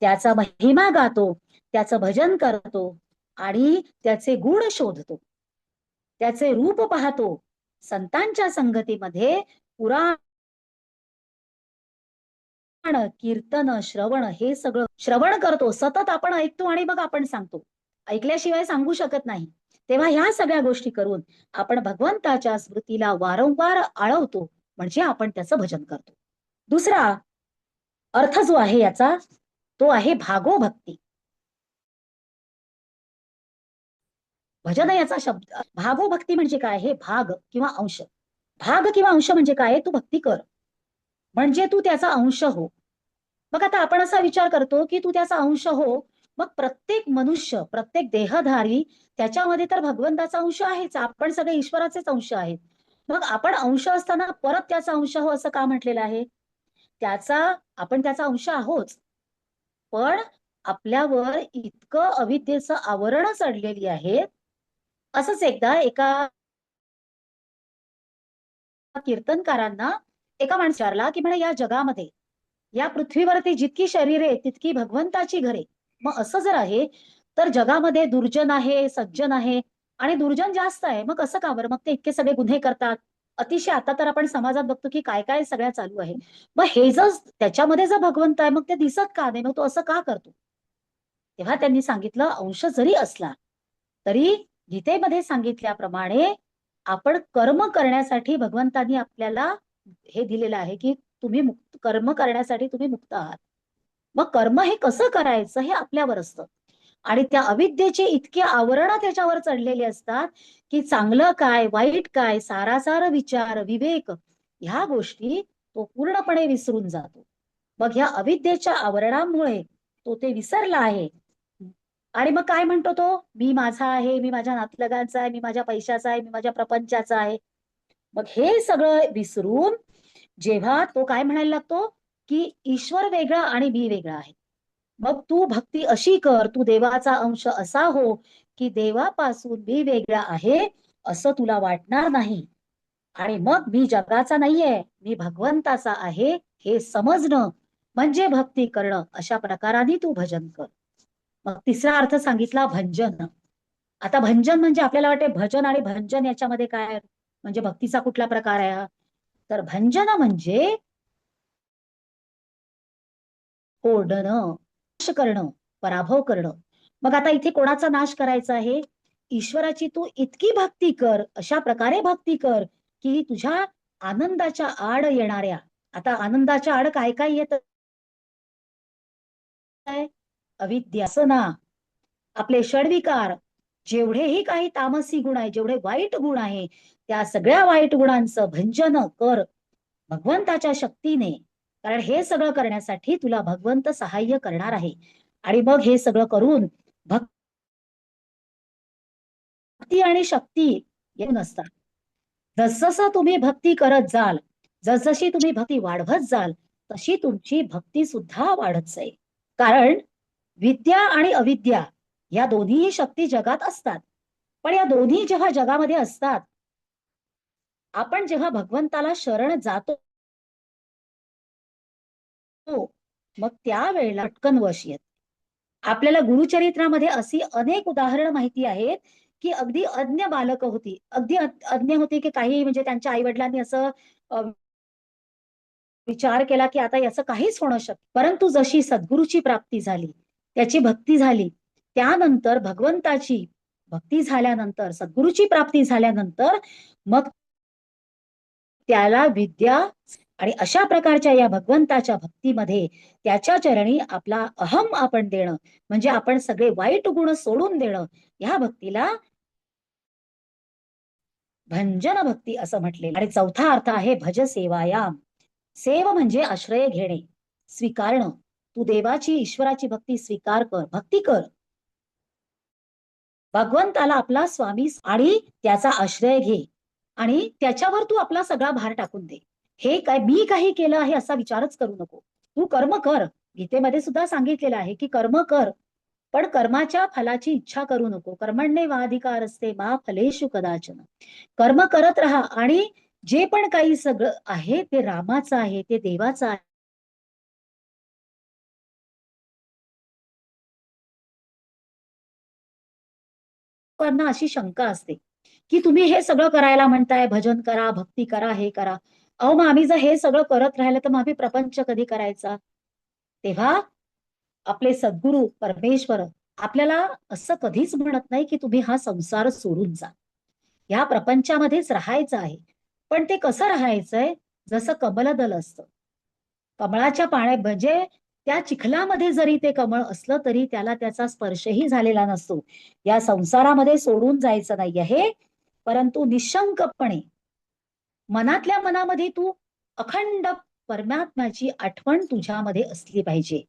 त्याचा महिमा गातो, त्याचं भजन करतो आणि त्याचे गुण शोधतो, त्याचे रूप पाहतो. संतांच्या संगतीमध्ये पुराण, कीर्तन, श्रवण हे सगळं श्रवण करतो, सतत आपण ऐकतो आणि मग आपण सांगतो. ऐकल्याशिवाय सांगू शकत नाही. तेव्हा ह्या सगळ्या गोष्टी करून आपण भगवंताच्या स्मृतीला वारंवार आळवतो, म्हणजे आपण त्याचं भजन करतो. दुसरा अर्थ जो आहे याचा, तो आहे भागोभक्ती. भजन याचा शब्द भागोभक्ती म्हणजे काय? हे भाग किंवा अंश. भाग किंवा अंश म्हणजे काय? तू भक्ती कर म्हणजे तू त्याचा अंश हो. मग आता आपण असा विचार करतो की तू त्याचा अंश हो, मग प्रत्येक मनुष्य, प्रत्येक देहधारी त्याच्यामध्ये तर भगवंताचा अंश आहेच. आपण सगळे ईश्वराचेच अंश आहेत. मग आपण अंश असताना परत त्याचा अंश हो असं का म्हटलेलं आहे? आपण त्याचा अंश आहोत, पण आपल्यावर इतकं अविद्येचं आवरण चढलेली आहे. असंच एकदा एका कीर्तनकारांना एका माणसाला की म्हणे या जगामध्ये, या पृथ्वीवरती जितकी शरीरे तितकी भगवंताची घरे. मग असं जर आहे तर जगामध्ये दुर्जन आहे, सज्जन आहे, आणि दुर्जन जास्त आहे. मग असं का बरं? मग ते इतके सगळे गुन्हे करतात. अतिशय आता तर आपण समाजात बघतो की काय काय सगळ्या चालू आहे. मग हे जर त्याच्यामध्ये जर भगवंत आहे, मग ते दिसत का नाही? मग तो असं का करतो? तेव्हा त्यांनी सांगितलं, अंश जरी असला तरी गीतेमध्ये सांगितल्याप्रमाणे आपण कर्म करण्यासाठी भगवंतांनी आपल्याला हे दिलेलं आहे की तुम्ही मुक्त, कर्म करण्यासाठी तुम्ही मुक्त आहात. मग कर्म हे कसं करायचं हे आपल्यावर असतं. आणि त्या अविद्येचे इतके आवरण त्याच्यावर चढलेले असतात की चांगलं काय, वाईट काय, सारासार विचार, विवेक, ह्या गोष्टी तो पूर्णपणे विसरून जातो. मग ह्या अविद्येच्या आवरणामुळे तो ते विसरला आहे. आणि मग काय म्हणतो तो? मी माझा आहे, मी माझ्या नातलगांचा आहे, मी माझ्या पैशाचा आहे, मी माझ्या प्रपंचाचा आहे. मग हे सगळं विसरून जेव्हा तो काय म्हणायला लागतो की ईश्वर वेगळा आणि मी वेगळा आहे. मग तू भक्ती अशी कर, तू देवाचा अंश असा हो की देवापासून मी वेगळा आहे असं तुला वाटणार नाही. आणि मग मी जगाचा नाहीये, मी भगवंताचा आहे हे समजणं म्हणजे भक्ती करणं. अशा प्रकाराने तू भजन कर. मग तिसरा अर्थ सांगितला भंजन. आता भंजन म्हणजे आपल्याला वाटते भजन आणि भंजन याच्यामध्ये काय, म्हणजे भक्तीचा कुठला प्रकार आहे हा? तर भंजन म्हणजे ओढणं, नाश करणं, पराभव करणं. मग आता इथे कोणाचा नाश करायचा आहे? ईश्वराची तू इतकी भक्ती कर, अशा प्रकारे भक्ती कर की तुझ्या आनंदाच्या आड येणाऱ्या, आता आनंदाच्या आड काय काय येत आहे? अविद्यासना, आपले षडविकार, जेवढेही काही तामसी गुण आहे, जेवढे वाईट गुण आहे, त्या सगळ्या वाईट गुणांचं भंजन कर भगवंताच्या शक्तीने. कारण हे सगळं करण्यासाठी तुला भगवंत सहाय्य करणार आहे. आणि मग हे सगळं करून भक्ती आणि शक्ती येऊन असतात. जसजसं तुम्ही भक्ती करत जाल, जसजशी तुम्ही भक्ती वाढवत जाल, तशी तुमची भक्ती सुद्धा वाढत जाईल. कारण विद्या आणि अविद्या या दोन्हीही शक्ती जगात असतात. पण या दोन्ही जेव्हा जगामध्ये असतात, आपण जेव्हा भगवंताला शरण जातो, मग त्यावेळेला पटकन वश येत. आपल्याला गुरुचरित्रामध्ये अशी अनेक उदाहरणं माहिती आहेत की अगदी अज्ञ बालक होती, अगदी अज्ञ होती की काही, म्हणजे त्यांच्या आई वडिलांनी असं विचार केला की आता याचं काहीच होणं शक्य, परंतु जशी सद्गुरूची प्राप्ती झाली, त्याची भक्ती झाली, त्यानंतर भगवंताची भक्ती झाल्यानंतर, सद्गुरूची प्राप्ती झाल्यानंतर मग त्याला विद्या आणि अशा प्रकारच्या या भगवंताच्या भक्तीमध्ये त्याच्या चरणी आपला अहम आपण देणं, म्हणजे आपण सगळे वाईट गुण सोडून देणं, या भक्तीला भंजन भक्ती असं म्हटलेलं. आणि चौथा अर्थ आहे भज सेवायाम. सेव म्हणजे आश्रय घेणे, स्वीकारणं. तू देवाची, ईश्वराची भक्ती स्वीकार कर, भक्ती कर. भगवंताला आपला स्वामी आणि त्याचा आश्रय घे आणि त्याच्यावर तू आपला सगळा भार टाकून दे. हे काय मी काही केलं आहे असा विचारच करू नको. तू कर्म कर. गीतेमध्ये सुद्धा सांगितलेलं आहे की कर्म कर, पण कर्माच्या फलाची इच्छा करू नको. कर्मण्येवाधिकार असते मा फलेषु कदाचन. कर्म करत राहा आणि जे पण काही सगळं आहे ते रामाचं आहे, ते देवाचं आहे. लोकांना अशी शंका असते की तुम्ही हे सगळं करायला म्हणताय, भजन करा, भक्ती करा, हे करा. अहो मग आम्ही जर हे सगळं करत राहिलं तर मग आम्ही प्रपंच कधी करायचा? तेव्हा आपले सद्गुरू परमेश्वर आपल्याला असं कधीच म्हणत नाही की तुम्ही हा संसार सोडून जा. या प्रपंचामध्येच राहायचं आहे. पण ते कसं राहायचंय? जसं कमलदल असतं. कमळाच्या पाण्यात म्हणजे त्या चिखलामध्ये जरी ते कमळ असलं तरी त्याला त्याचा स्पर्शही झालेला नसतो. या संसारामध्ये सोडून जायचं नाही आहे, परंतु निशंकपणे मनातल्या मनामध्ये तू अखंड परमात्म्याची आठवण तुझ्यामध्ये असली पाहिजे.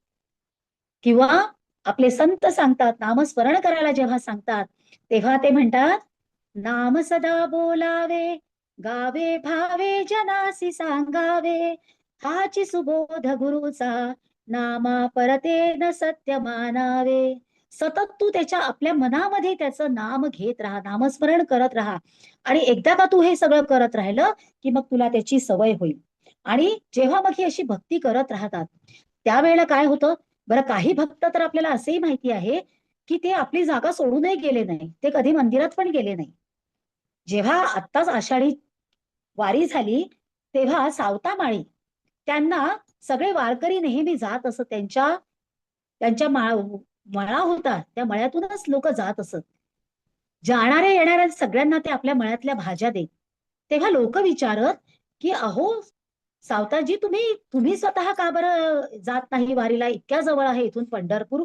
किंवा आपले संत सांगतात, नामस्मरण करायला जेव्हा सांगतात तेव्हा ते म्हणतात, नाम सदा बोलावे, गावे भावे जनासी सांगावे, हाची सुबोध गुरुचा, नामा परते न सत्य मानावे. सतत तू त्याच्या आपल्या मनामध्ये त्याचं नाम घेत राहा, नामस्मरण करत राहा. आणि एकदा का तू हे सगळं करत राहिलं की मग तुला त्याची सवय होईल. आणि जेव्हा मग ही अशी भक्ती करत राहतात त्यावेळेला काय होतं? बरं, काही भक्त तर आपल्याला असेही माहिती आहे की ते आपली जागा सोडूनही गेले नाही, ते कधी मंदिरात पण गेले नाही. जेव्हा आत्ताच आषाढी वारी झाली तेव्हा सावता माळी त्यांना सगळे वारकरी नेहमी जात असत. त्यांच्या त्यांच्या मळा होता, त्या मळ्यातूनच लोक जात असत. जाणाऱ्या येणाऱ्या सगळ्यांना ते आपल्या मळ्यातल्या भाज्या देत. तेव्हा लोक विचारत की अहो सावताजी, तुम्ही तुम्ही स्वतः का बरं जात नाही वारीला? इतक्या जवळ आहे इथून पंढरपूर,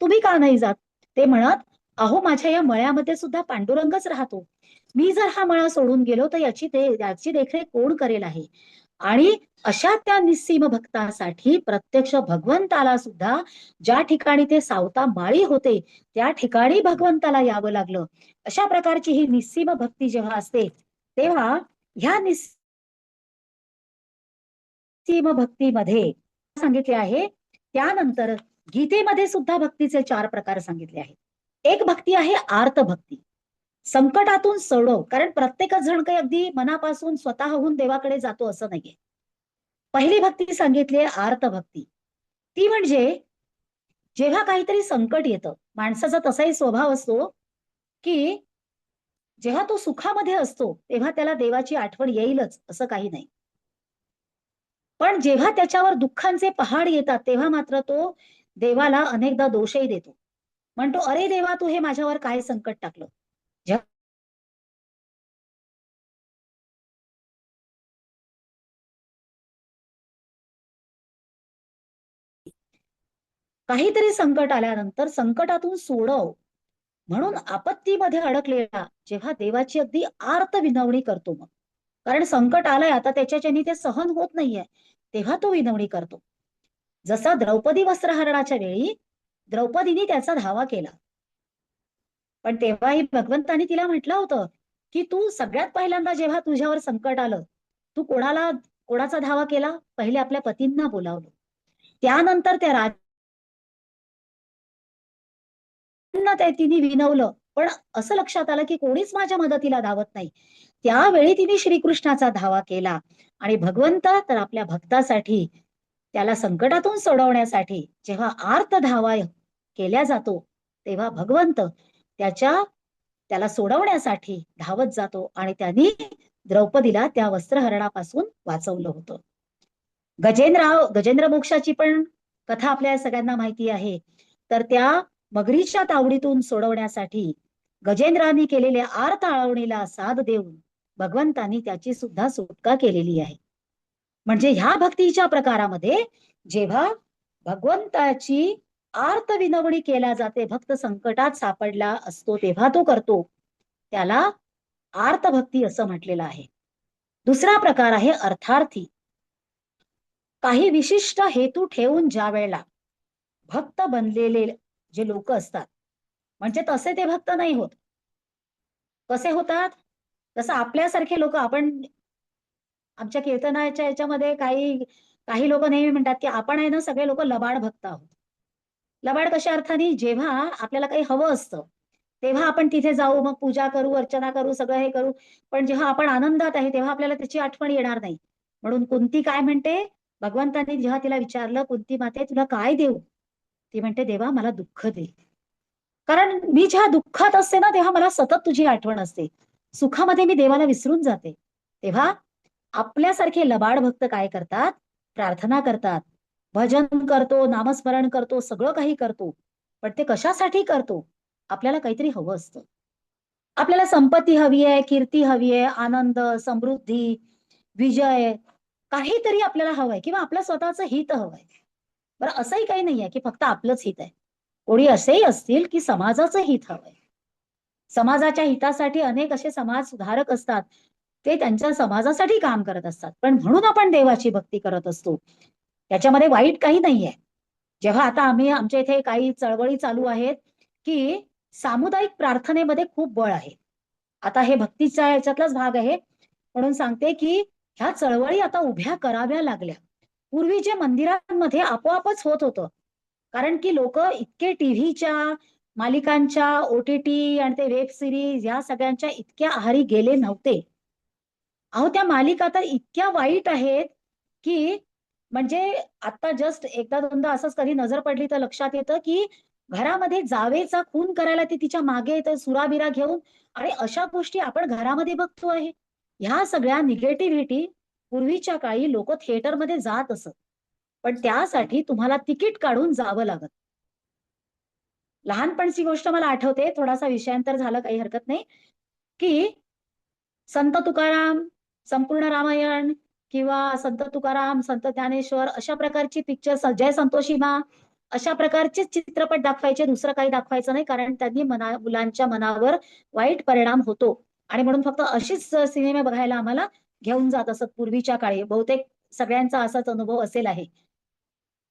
तुम्ही का नाही जात? ते म्हणत, अहो माझ्या या मळ्यामध्ये सुद्धा पांडुरंगच राहतो. मी जर हा मळा सोडून गेलो तर याची देखरेख कोण करेल आहे? आणि अशा त्या निस्सीम भक्तासाठी प्रत्यक्ष भगवंताला सुद्धा ज्या ठिकाणी ते सावता माळी होते त्या ठिकाणी भगवंताला यावं लागलं. अशा प्रकारची ही निस्सीम भक्ती जेव्हा असते तेव्हा ह्या निस्सीम भक्तीमध्ये सांगितले आहे. त्यानंतर गीतेमध्ये सुद्धा भक्तीचे 4 प्रकार सांगितले आहेत. एक भक्ती आहे आर्त भक्ती, संकटातून सोडव. कारण प्रत्येकच जण काही अगदी मनापासून स्वतःहून देवाकडे जातो असं नाहीये. पहिली भक्ती सांगितली आहे आर्त भक्ती. ती म्हणजे जेव्हा काहीतरी संकट येतं, माणसाचा तसाही स्वभाव असतो की जेव्हा तो सुखामध्ये असतो तेव्हा त्याला देवाची आठवण येईलच असं काही नाही. पण जेव्हा त्याच्यावर दुःखांचे पहाड येतात तेव्हा मात्र तो देवाला अनेकदा दोषही देतो. म्हणतो, अरे देवा, तू हे माझ्यावर काय संकट टाकलं? जेव्हा काहीतरी संकट आल्यानंतर संकटातून सोडव म्हणून आपत्तीमध्ये अडकलेला जेव्हा देवाची अगदी आर्त विनवणी करतो मग, कारण संकट आलंय आता त्याच्याच्यानी ते सहन होत नाहीये, तेव्हा तो विनवणी करतो. जसा द्रौपदी वस्त्रहरणाच्या वेळी द्रौपदीने त्याचा धावा केला, पण तेव्हाही भगवंतानी तिला म्हटलं होतं की तू सगळ्यात पहिल्यांदा जेव्हा तुझ्यावर संकट आलं, तू कोणाचा धावा केला? पहिले आपल्या पतींना बोलावलं, त्यानंतर त्या तिने विनवलं. पण असं लक्षात आलं की कोणीच माझ्या मदतीला धावत नाही. त्यावेळी तिने श्रीकृष्णाचा धावा केला आणि भगवंत तर आपल्या भक्तासाठी, त्याला संकटातून सोडवण्यासाठी जेव्हा आर्त धावा केल्या जातो तेव्हा भगवंत त्याला सोडवण्यासाठी धावत जातो आणि त्यांनी द्रौपदीला त्या वस्त्रहरणापासून वाचवलं होतं. गजेंद्र मोक्षाची पण कथा आपल्या सगळ्यांना माहिती आहे. तर त्या मगरीच्या तावडीतून सोडवण्यासाठी गजेंद्रांनी केलेल्या आर्त आळवणीला साथ देऊन भगवंतांनी त्याची सुद्धा सुटका केलेली आहे. म्हणजे ह्या भक्तीच्या प्रकारामध्ये जेव्हा भगवंताची आर्त विनवणी केल्या जाते, भक्त संकटात सापडला असतो तेव्हा तो करतो, त्याला आर्त भक्ती असं म्हटलेलं आहे. दुसरा प्रकार आहे अर्थार्थी. काही विशिष्ट हेतू ठेवून ज्या वेळेला भक्त बनलेले जे लोक असतात, म्हणजे तसे ते भक्त नाही होत. कसे होतात? जसं आपल्यासारखे लोक, आपण आमच्या कीर्तनाच्या याच्यामध्ये काही काही लोक नेहमी म्हणतात की आपण आहे ना सगळे लोक लबाड भक्त आहोत. लबाड कशा अर्थाने? जेव्हा आपल्याला काही हवं असतं तेव्हा आपण तिथे जाऊ, मग पूजा करू, अर्चना करू, सगळं हे करू. पण जेव्हा आपण आनंदात आहे तेव्हा आपल्याला त्याची आठवण येणार नाही. म्हणून कुंती काय म्हणते? भगवंतांनी जेव्हा तिला विचारलं, कुंती माते तुला काय देऊ? ती म्हणते, देवा मला दुःख दे. कारण मी जेव्हा दुःखात असते ना तेव्हा मला सतत तुझी आठवण असते. सुखामध्ये मी देवाला विसरून जाते. तेव्हा आपल्यासारखे लबाड भक्त काय करतात? प्रार्थना करतात, भजन करतो, नामस्मरण करतो, सगळं काही करतो. पण ते कशासाठी करतो? आपल्याला काहीतरी हवं असतं. आपल्याला संपत्ती हवी आहे, कीर्ती हवी आहे, आनंद, समृद्धी, विजय, काहीतरी आपल्याला हवंय किंवा आपलं स्वतःचं हित हवंय. बरं, असंही काही नाहीये की फक्त आपलंच हित आहे. कोणी असेही असतील की समाजाचं हित हवंय. समाजाच्या हितासाठी अनेक असे समाज सुधारक असतात, ते त्यांच्या समाजासाठी काम करत असतात. पण म्हणून आपण देवाची भक्ती करत असतो, त्याच्यामध्ये वाईट काही नाहीये. जेव्हा आता आम्ही आमच्या इथे काही चळवळी चालू आहेत की सामुदायिक प्रार्थनेमध्ये खूप बळ आहे. आता हे भक्तीच्या याच्यातलाच भाग आहे, म्हणून सांगते की ह्या चळवळी आता उभ्या कराव्या लागल्या. पूर्वी जे मंदिरांमध्ये आपोआपच होत होतं, कारण की लोक इतके टीव्हीच्या मालिकांच्या, OTT आणि ते वेब सिरीज या सगळ्यांच्या इतक्या आहारी गेले नव्हते. अहो त्या मालिका तर इतक्या वाईट आहेत की म्हणजे आता जस्ट एकदा दोनदा असंच कधी नजर पडली तर लक्षात येतं की घरामध्ये जावेचा खून करायला ती तिच्या मागे येते सुराबिरा घेऊन. आणि अशा गोष्टी आपण घरामध्ये बघतो आहे. ह्या सगळ्या निगेटिव्हिटी पूर्वीच्या काळी लोक थिएटरमध्ये जात असत, पण त्यासाठी तुम्हाला तिकीट काढून जावं लागत. लहानपणची गोष्ट मला आठवते, थोडासा विषयांतर झालं, काही हरकत नाही, की संत तुकाराम, संपूर्ण रामायण किंवा संत तुकाराम, संत ज्ञानेश्वर अशा प्रकारची पिक्चर्स, जय संतोषी मा, अशा प्रकारचे चित्रपट दाखवायचे, दुसरं काही दाखवायचं नाही, कारण त्यांनी मुलांच्या मनावर वाईट परिणाम होतो. आणि म्हणून फक्त अशीच सिनेमे बघायला आम्हाला घेऊन जात असत पूर्वीच्या काळी. बहुतेक सगळ्यांचा असाच अनुभव असेल आहे.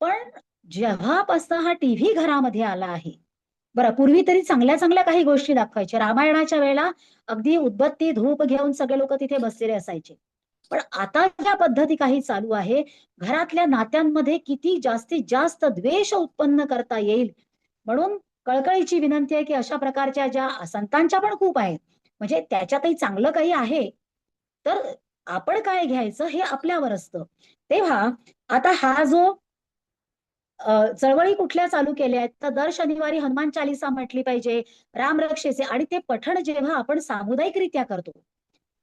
पण जेव्हापासून हा टीव्ही घरामध्ये आला आहे, बरं पूर्वी तरी चांगल्या चांगल्या काही गोष्टी दाखवायच्या. रामायणाच्या वेळेला अगदी उदबत्ती धूप घेऊन सगळे लोक तिथे बसलेले असायचे. पण आता ज्या पद्धती काही चालू आहे, घरातल्या नात्यांमध्ये किती जास्तीत जास्त द्वेष उत्पन्न करता येईल. म्हणून कळकळीची विनंती आहे की अशा प्रकारच्या ज्या संतांच्या पण खूप आहेत, म्हणजे त्याच्यातही चांगलं काही आहे, तर आपण काय घ्यायचं हे आपल्यावर असतं. तेव्हा आता हा जो चळवळी कुठल्या चालू केल्या आहेत, तर दर शनिवारी हनुमान चालिसा म्हटली पाहिजे, रामरक्षेचे, आणि ते पठण जेव्हा आपण सामुदायिकरित्या करतो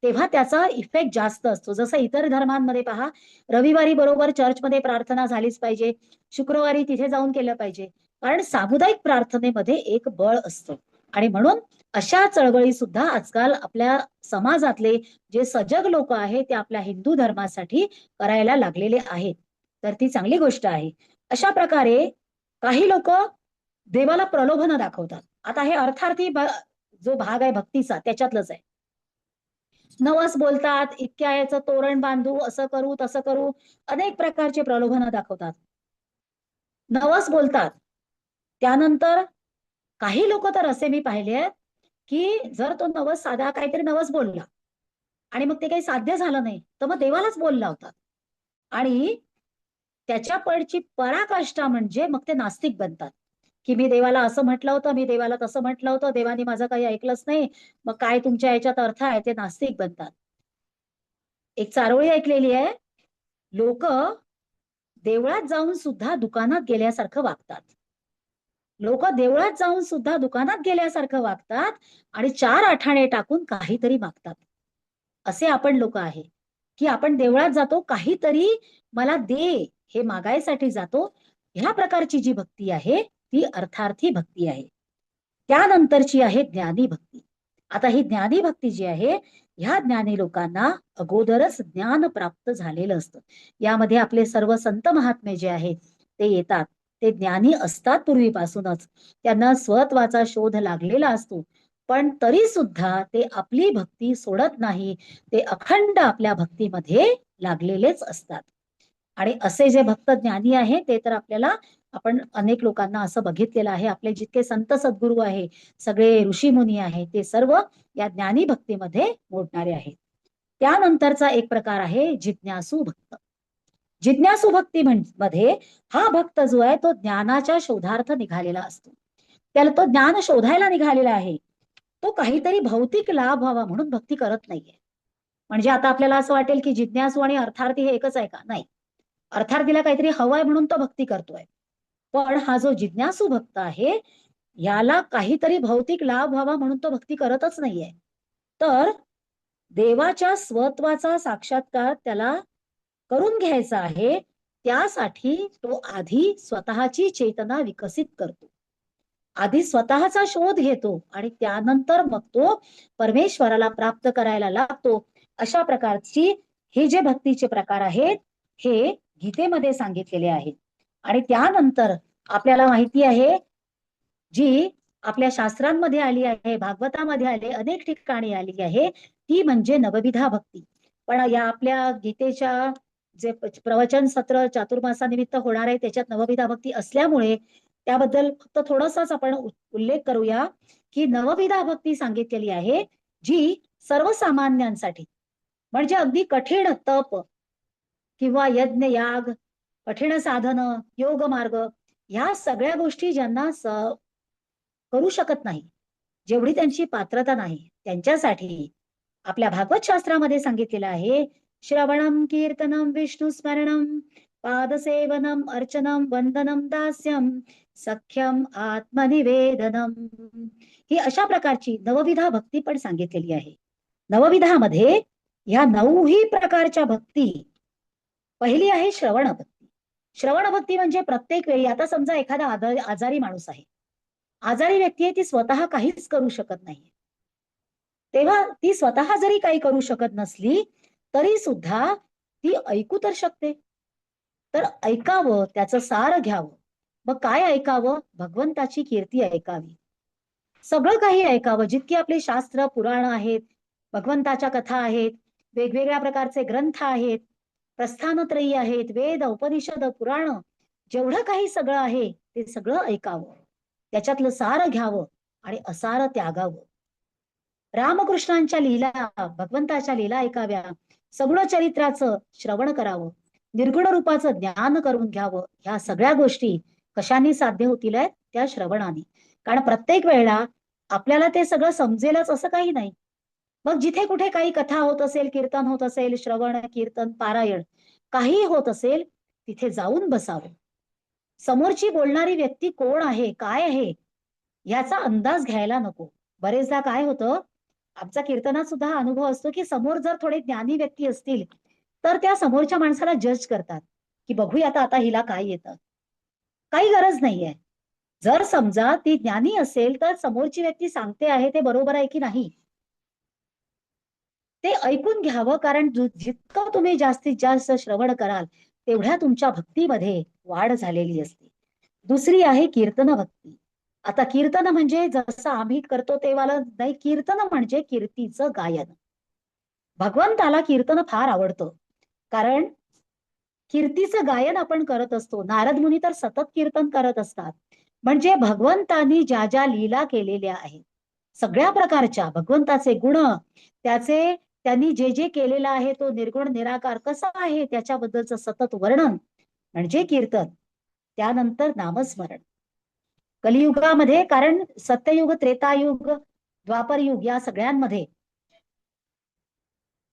तेव्हा त्याचा इफेक्ट जास्त असतो. जसं इतर धर्मांमध्ये पहा, रविवारी बरोबर चर्चमध्ये प्रार्थना झालीच पाहिजे, शुक्रवारी तिथे जाऊन केलं पाहिजे, कारण सामुदायिक प्रार्थनेमध्ये एक बळ असतं. आणि म्हणून अशा चळवळी सुद्धा आजकाल आपल्या समाजातले जे सजग लोक आहेत ते आपल्या हिंदू धर्मासाठी करायला लागलेले आहेत. तर ती चांगली गोष्ट आहे. अशा प्रकारे काही लोक देवाला प्रलोभन दाखवतात. आता हे अर्थार्थी जो भाग आहे भक्तीचा त्याच्यातलंच आहे. नवस बोलतात, इतक्या याचं तोरण बांधू, असं करू, तसं करू, अनेक प्रकारचे प्रलोभन दाखवतात. नवस बोलतात, त्यानंतर काही लोक तर असे मी पाहिले आहेत की जर तो नवस, साधा काहीतरी नवस बोलला आणि मग ते काही साध्य झालं नाही, तर मग देवालाच बोल लावतात. आणि त्याच्या पडची पराकाष्ठा म्हणजे मग ते नास्तिक बनतात, की मी देवाला असं म्हटलं होतं, मी देवाला तसं म्हटलं होतं, देवाने माझं काही ऐकलंच नाही, मग काय तुमच्या याच्यात अर्थ आहे, ते नास्तिक बनतात. एक चारोळी ऐकलेली आहे, लोक देवळात जाऊन सुद्धा दुकानात गेल्यासारखं वागतात. लोक देवळात जाऊन सुद्धा दुकानात गेल्यासारखं वागतात आणि 4 आठाणे टाकून काहीतरी मागतात. असे आपण लोक आहे की आपण देवळात जातो, काहीतरी मला दे हे मागायसाठी जातो. ह्या प्रकारची जी भक्ती आहे ती अर्थार्थी भक्ती आहे. त्यानंतरची आहे ज्ञानी भक्ती. आता ही ज्ञानी भक्ती जी आहे, ह्या ज्ञानी लोकांना अगोदरच ज्ञान प्राप्त झालेलं असतं. यामध्ये आपले सर्व संत महात्मे जे आहेत ते येतात. ते ज्ञानी असतात पूर्वीपासूनच. त्यांना स्वत्वाचा शोध लागलेला असतो. पण तरी सुद्धा ते आपली भक्ती सोडत नाही. ते अखंड आपल्या भक्तीमध्ये लागलेलेच असतात. आणि असे जे भक्त ज्ञानी आहे ते तर आपल्याला, आपण अनेक लोकांना असं बघितलेलं आहे. आपले जितके संत सद्गुरू आहे, सगळे ऋषीमुनी आहे, ते सर्व या ज्ञानी भक्तीमध्ये मोडणारे आहेत. त्यानंतरचा एक प्रकार आहे जिज्ञासू भक्त. जिज्ञासू भक्ती मध्ये हा भक्त जो आहे तो ज्ञानाच्या शोधार्थ निघालेला असतो. त्याला तो ज्ञान शोधायला निघालेला आहे. तो काहीतरी भौतिक लाभ व्हावा म्हणून भक्ती करत नाहीये. म्हणजे आता आपल्याला असं वाटेल की जिज्ञासू आणि अर्थार्थी हे एकच आहे का? नाही. अर्थार्थीला काहीतरी हवंय म्हणून तो भक्ती करतोय. पण हा जो जिज्ञासू भक्त आहे, याला काहीतरी भौतिक लाभ व्हावा म्हणून तो भक्ती करतच नाहीये. तर देवाच्या स्वत्वाचा साक्षात्कार त्याला करून घ्यायचा आहे. त्यासाठी तो आधी स्वतःची चेतना विकसित करतो. आधी स्वतःचा शोध घेतो आणि त्यानंतर मग तो परमेश्वराला प्राप्त करायला लागतो. अशा प्रकारची हे जे भक्तीचे प्रकार आहेत, हे गीतेमध्ये सांगितलेले आहेत. आणि त्यानंतर आपल्याला माहिती आहे, जी आपल्या शास्त्रांमध्ये आली आहे, भागवतामध्ये आली, अनेक ठिकाणी आली आहे, ती म्हणजे नवविधा भक्ती. पण या आपल्या गीतेच्या जे प्रवचन सत्र चातुर्मासानिमित्त होणार आहे त्याच्यात नवविधा भक्ती असल्यामुळे त्याबद्दल फक्त थोडासाच आपण उल्लेख करूया की नवविधा भक्ती सांगितलेली आहे, जी सर्वसामान्यांसाठी, म्हणजे अगदी कठीण तप किंवा यज्ञ याग, कठीण साधन, योग मार्ग, ह्या सगळ्या गोष्टी ज्यांना करू शकत नाही, जेवढी त्यांची पात्रता नाही, त्यांच्यासाठी आपल्या भागवत शास्त्रामध्ये सांगितलेलं आहे, श्रवणम कीर्तनम विष्णू स्मरणम पादसेवनम अर्चनम वंदनम दास्यम सख्यम आत्मनिवेदनम, ही अशा प्रकारची नवविधा भक्ती पण सांगितलेली आहे. नवविधामध्ये ह्या 9ही प्रकारच्या भक्ती, पहिली आहे श्रवण भक्ती. श्रवण भक्ती म्हणजे प्रत्येक वेळी, आता समजा एखादा आजारी माणूस आहे, आजारी व्यक्ती आहे, ती स्वतः काहीच करू शकत नाही, तेव्हा ती स्वतः जरी काही करू शकत नसली तरी सुद्धा ती ऐकू तर शकते. तर ऐकावं, त्याचं सार घ्यावं. मग काय ऐकावं? भगवंताची कीर्ती ऐकावी. सगळं काही ऐकावं. जितकी आपले शास्त्र पुराण आहेत, भगवंताच्या कथा आहेत, वेगवेगळ्या प्रकारचे ग्रंथ आहेत, प्रस्थानत्रयी आहेत, वेद, उपनिषद, पुराण, जेवढं काही सगळं आहे ते सगळं ऐकावं. त्याच्यातलं सार घ्यावं आणि असार त्यागावं. रामकृष्णांच्या लीला, भगवंताच्या लीला ऐकाव्या, सगुण चरित्राचं श्रवण करावं, निर्गुण रूपाचं ज्ञान करून घ्यावं. ह्या सगळ्या गोष्टी कशाने साध्य होतील आहेत? त्या श्रवणाने. कारण प्रत्येक वेळेला आपल्याला ते सगळं समजेलच असं काही नाही. मग जिथे कुठे काही कथा होत असेल, कीर्तन होत असेल, श्रवण कीर्तन पारायण काही होत असेल, तिथे जाऊन बसावं. समोरची बोलणारी व्यक्ती कोण आहे, काय आहे, याचा अंदाज घ्यायला नको. बरेचदा काय होतं, आमचा कीर्तनात सुद्धा हा अनुभव असतो की समोर जर थोडे ज्ञानी व्यक्ती असतील तर त्या समोरच्या माणसाला जज करतात की बघूया आता हिला काय येतं. काही गरज नाहीये. जर समजा ती ज्ञानी असेल तर समोरची व्यक्ती सांगते आहे ते बरोबर आहे की नाही ते ऐकून घ्यावं. कारण जितकं तुम्ही जास्तीत जास्त श्रवण कराल तेवढ्या तुमच्या भक्तीमध्ये वाढ झालेली असते. दुसरी आहे कीर्तन भक्ती. आता कीर्तन म्हणजे जसं आम्ही करतो तेव्हा नाही, कीर्तन म्हणजे कीर्तीचं गायन. भगवंताला कीर्तन फार आवडतं, कारण कीर्तीचं गायन आपण करत असतो. नारद मुनी तर सतत कीर्तन करत असतात. म्हणजे भगवंतानी ज्या ज्या लीला केलेल्या आहेत, सगळ्या प्रकारच्या भगवंताचे गुण, त्याचे त्यांनी जे जे केलेलं आहे तो निर्गुण निराकार कसा आहे त्याच्याबद्दलचं सतत वर्णन म्हणजे कीर्तन. त्यानंतर नामस्मरण. कलियुगामध्ये, कारण सत्ययुग, त्रेतायुग, द्वापरयुग या सगळ्यांमध्ये,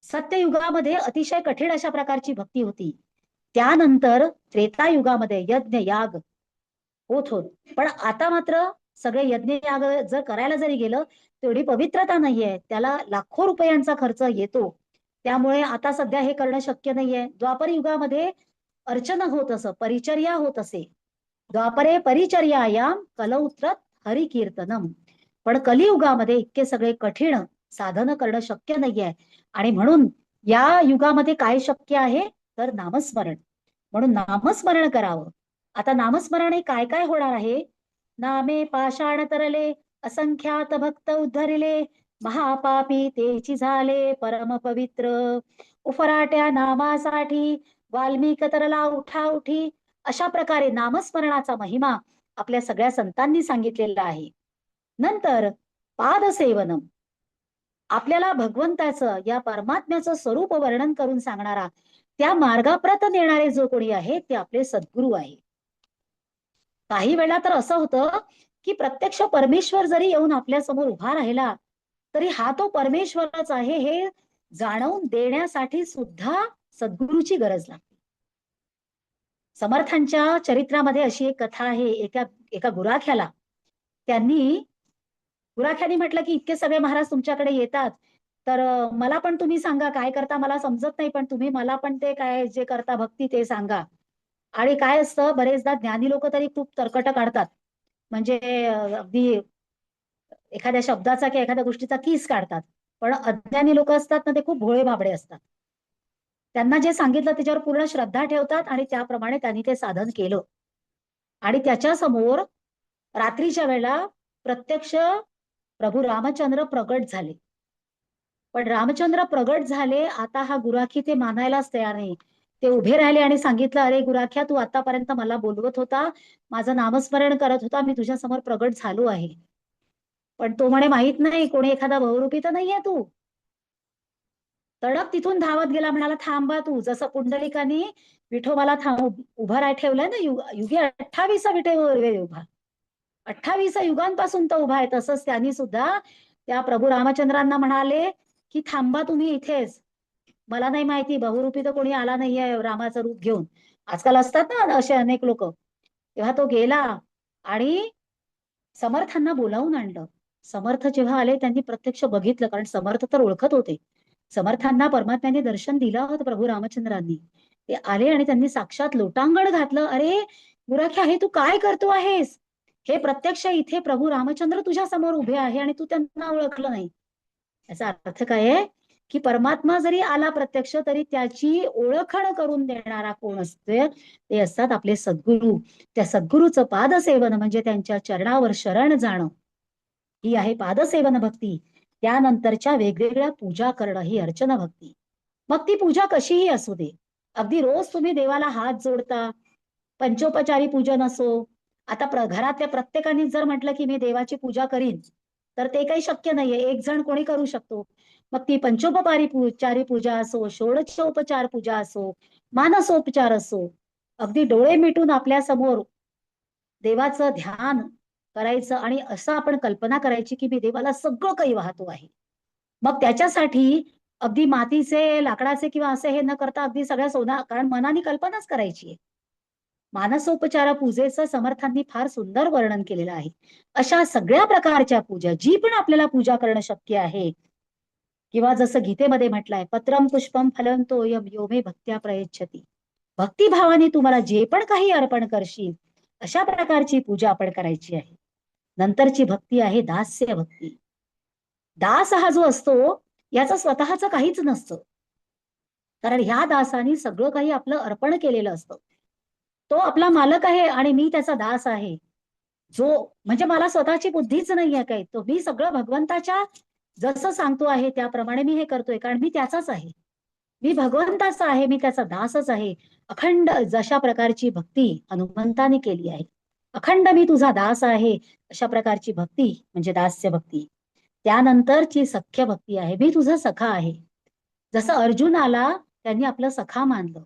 सत्ययुगामध्ये अतिशय कठीण अशा प्रकारची भक्ती होती. त्यानंतर त्रेतायुगामध्ये यज्ञ याग होत. पण आता मात्र सगळे यज्ञ याग जर करायला जरी गेलं तेवढी पवित्रता नाहीये, त्याला लाखो रुपयांचा खर्च येतो. त्यामुळे आता सध्या हे करणं शक्य नाहीये. द्वापर युगामध्ये अर्चना होत असं, परिचर्या होत असे, द्वापरे परिचर्यायाम कलौत्रत हरिकीर्तनम. पण कलियुगामध्ये इतके सगळे कठीण साधन करणं शक्य नाहीये. आणि म्हणून या युगामध्ये काय शक्य आहे तर नामस्मरण. म्हणून नामस्मरण करावं. आता नामस्मरणे काय काय होणार आहे? नामे पाषाण तरले असंख्यात भक्त उद्धरिले, महापापी तेची झाले परम पवित्र. उफराट्या नामासाठी वाल्मिक तरला उठा उठी. अशा प्रकारे नामस्मरणाचा महिमा आपल्या सगळ्या संतांनी सांगितलेला आहे. नंतर पादसेवनम, आपल्याला भगवंताचं या परमात्म्याचं स्वरूप वर्णन करून सांगणारा, त्या मार्गाप्रत नेणारे जो कोणी आहे ते आपले सद्गुरू आहे. काही वेळा तर असं होतं की प्रत्यक्ष परमेश्वर जरी येऊन आपल्या समोर उभा राहिला तरी हा तो परमेश्वरच आहे हे जाणवून देण्यासाठी सुद्धा सद्गुरूची गरज लागते. समर्थांच्या चरित्रामध्ये अशी एक कथा आहे. एका एका गुराख्याला गुराख्यानी म्हटलं की इतके सगळे महाराज तुमच्याकडे येतात, तर मला पण तुम्ही सांगा काय करता, मला समजत नाही, पण तुम्ही मला पण ते काय जे करता भक्ती ते सांगा. आणि काय असतं, बरेचदा ज्ञानी लोक तरी खूप तर्कट काढतात. म्हणजे अगदी एखाद्या शब्दाचा किंवा एखाद्या गोष्टीचा किस काढतात. पण अज्ञानी लोक असतात ना, ते खूप भोळे बाबडे असतात. त्यांना जे सांगितलं त्याच्यावर पूर्ण श्रद्धा ठेवतात आणि त्याप्रमाणे त्यांनी ते साधन केलं. आणि त्याच्या समोर रात्रीच्या वेळेला प्रत्यक्ष प्रभू रामचंद्र प्रगट झाले. पण रामचंद्र प्रगट झाले, आता हा गुराखी ते मानायलाच तयार नाही. ते उभे राहिले आणि सांगितलं, अरे गुराख्या, तू आतापर्यंत मला बोलवत होता, माझं नामस्मरण करत होता, मी तुझ्या समोर प्रगट झालो आहे. पण तो म्हणे माहित नाही कोणी एखादा बहुरूपी तर नाहीये तू. तडक तिथून धावत गेला, म्हणाला थांबा तू. जसं पुंडलिकानी विठोबाला उभं राय ठेवलंय ना, युगी 28 विठे उभा, 28 युगांपासून तो उभा आहे. तसंच त्यांनी सुद्धा त्या प्रभू रामचंद्रांना म्हणाले की थांबा तुम्ही इथेच, मला नाही माहिती बहुरूपी तर कोणी आला नाहीये रामाचं रूप घेऊन. आजकाल असतात ना असे अनेक लोक. तेव्हा तो गेला आणि समर्थांना बोलावून आणलं. समर्थ जेव्हा आले त्यांनी प्रत्यक्ष बघितलं, कारण समर्थ तर ओळखत होते. समर्थांना परमात्म्याने दर्शन दिलं होतं प्रभू रामचंद्रांनी. ते आले आणि त्यांनी साक्षात लोटांगण घातलं. अरे गुराख्या, हे तू काय करतो आहेस? हे प्रत्यक्ष इथे प्रभू रामचंद्र तुझ्या समोर उभे आहे आणि तू त्यांना ओळखलं नाही. याचा अर्थ काय आहे की परमात्मा जरी आला प्रत्यक्ष तरी त्याची ओळखण करून देणारा कोण असते, ते असतात आपले सद्गुरू. त्या सद्गुरूचं पादसेवन म्हणजे त्यांच्या चरणावर शरण जाणं, ही आहे पादसेवन भक्ती. त्यानंतरच्या वेगवेगळ्या पूजा करणं ही अर्चना भक्ती. मग ती पूजा कशीही असू दे. अगदी रोज तुम्ही देवाला हात जोडता, पंचोपचारी पूजन असो. आता घरातल्या प्रत्येकाने जर म्हटलं की मी देवाची पूजा करीन, तर ते काही शक्य नाहीये. एक जण कोणी करू शकतो. मग ती पंचोपचारी पूजा असो, षोडशोपचार पूजा असो, मानसोपचार असो, अगदी डोळे मिटून आपल्या समोर देवाचं ध्यान करायचं आणि असं आपण कल्पना करायची की मी देवाला सगळं काही वाहतो आहे. मग त्याच्यासाठी अगदी मातीचे, लाकडाचे किंवा असे हे न करता अगदी सगळ्या सोना, कारण मनाने कल्पनाच करायची आहे. मानसोपचार पूजेचं समर्थांनी फार सुंदर वर्णन केलेलं आहे. अशा सगळ्या प्रकारच्या पूजा, जी पण आपल्याला पूजा करणं शक्य आहे, किंवा जसं गीतेमध्ये म्हटलंय, पत्रम पुष्पम फलम तोयम यो मे भक्त्या प्रयच्छती. भक्तिभावाने तुम्हाला जे पण काही अर्पण करशील अशा प्रकारची पूजा आपण करायची आहे. नंतरची भक्ती आहे दास्य भक्ती. दास हा जो असतो याचं स्वतःच काहीच नसतं, कारण ह्या दासानी सगळं काही आपलं अर्पण केलेलं असतं. तो आपला मालक आहे आणि मी त्याचा दास आहे. जो म्हणजे मला स्वतःची बुद्धीच नाहीये काही, तो मी सगळं भगवंताच्या जसं सांगतो आहे त्याप्रमाणे मी हे करतोय, कारण मी त्याचाच आहे. मी भगवंताचा आहे, मी त्याचा दासच आहे. अखंड जशा प्रकारची भक्ती हनुमंताने केली आहे, अखंड मी तुझा दास आहे, अशा प्रकारची भक्ती म्हणजे दास्य भक्ती. त्यानंतरची सख्य भक्ती आहे, मी तुझा सखा आहे. जसं अर्जुनाला त्यांनी आपलं सखा मानलं.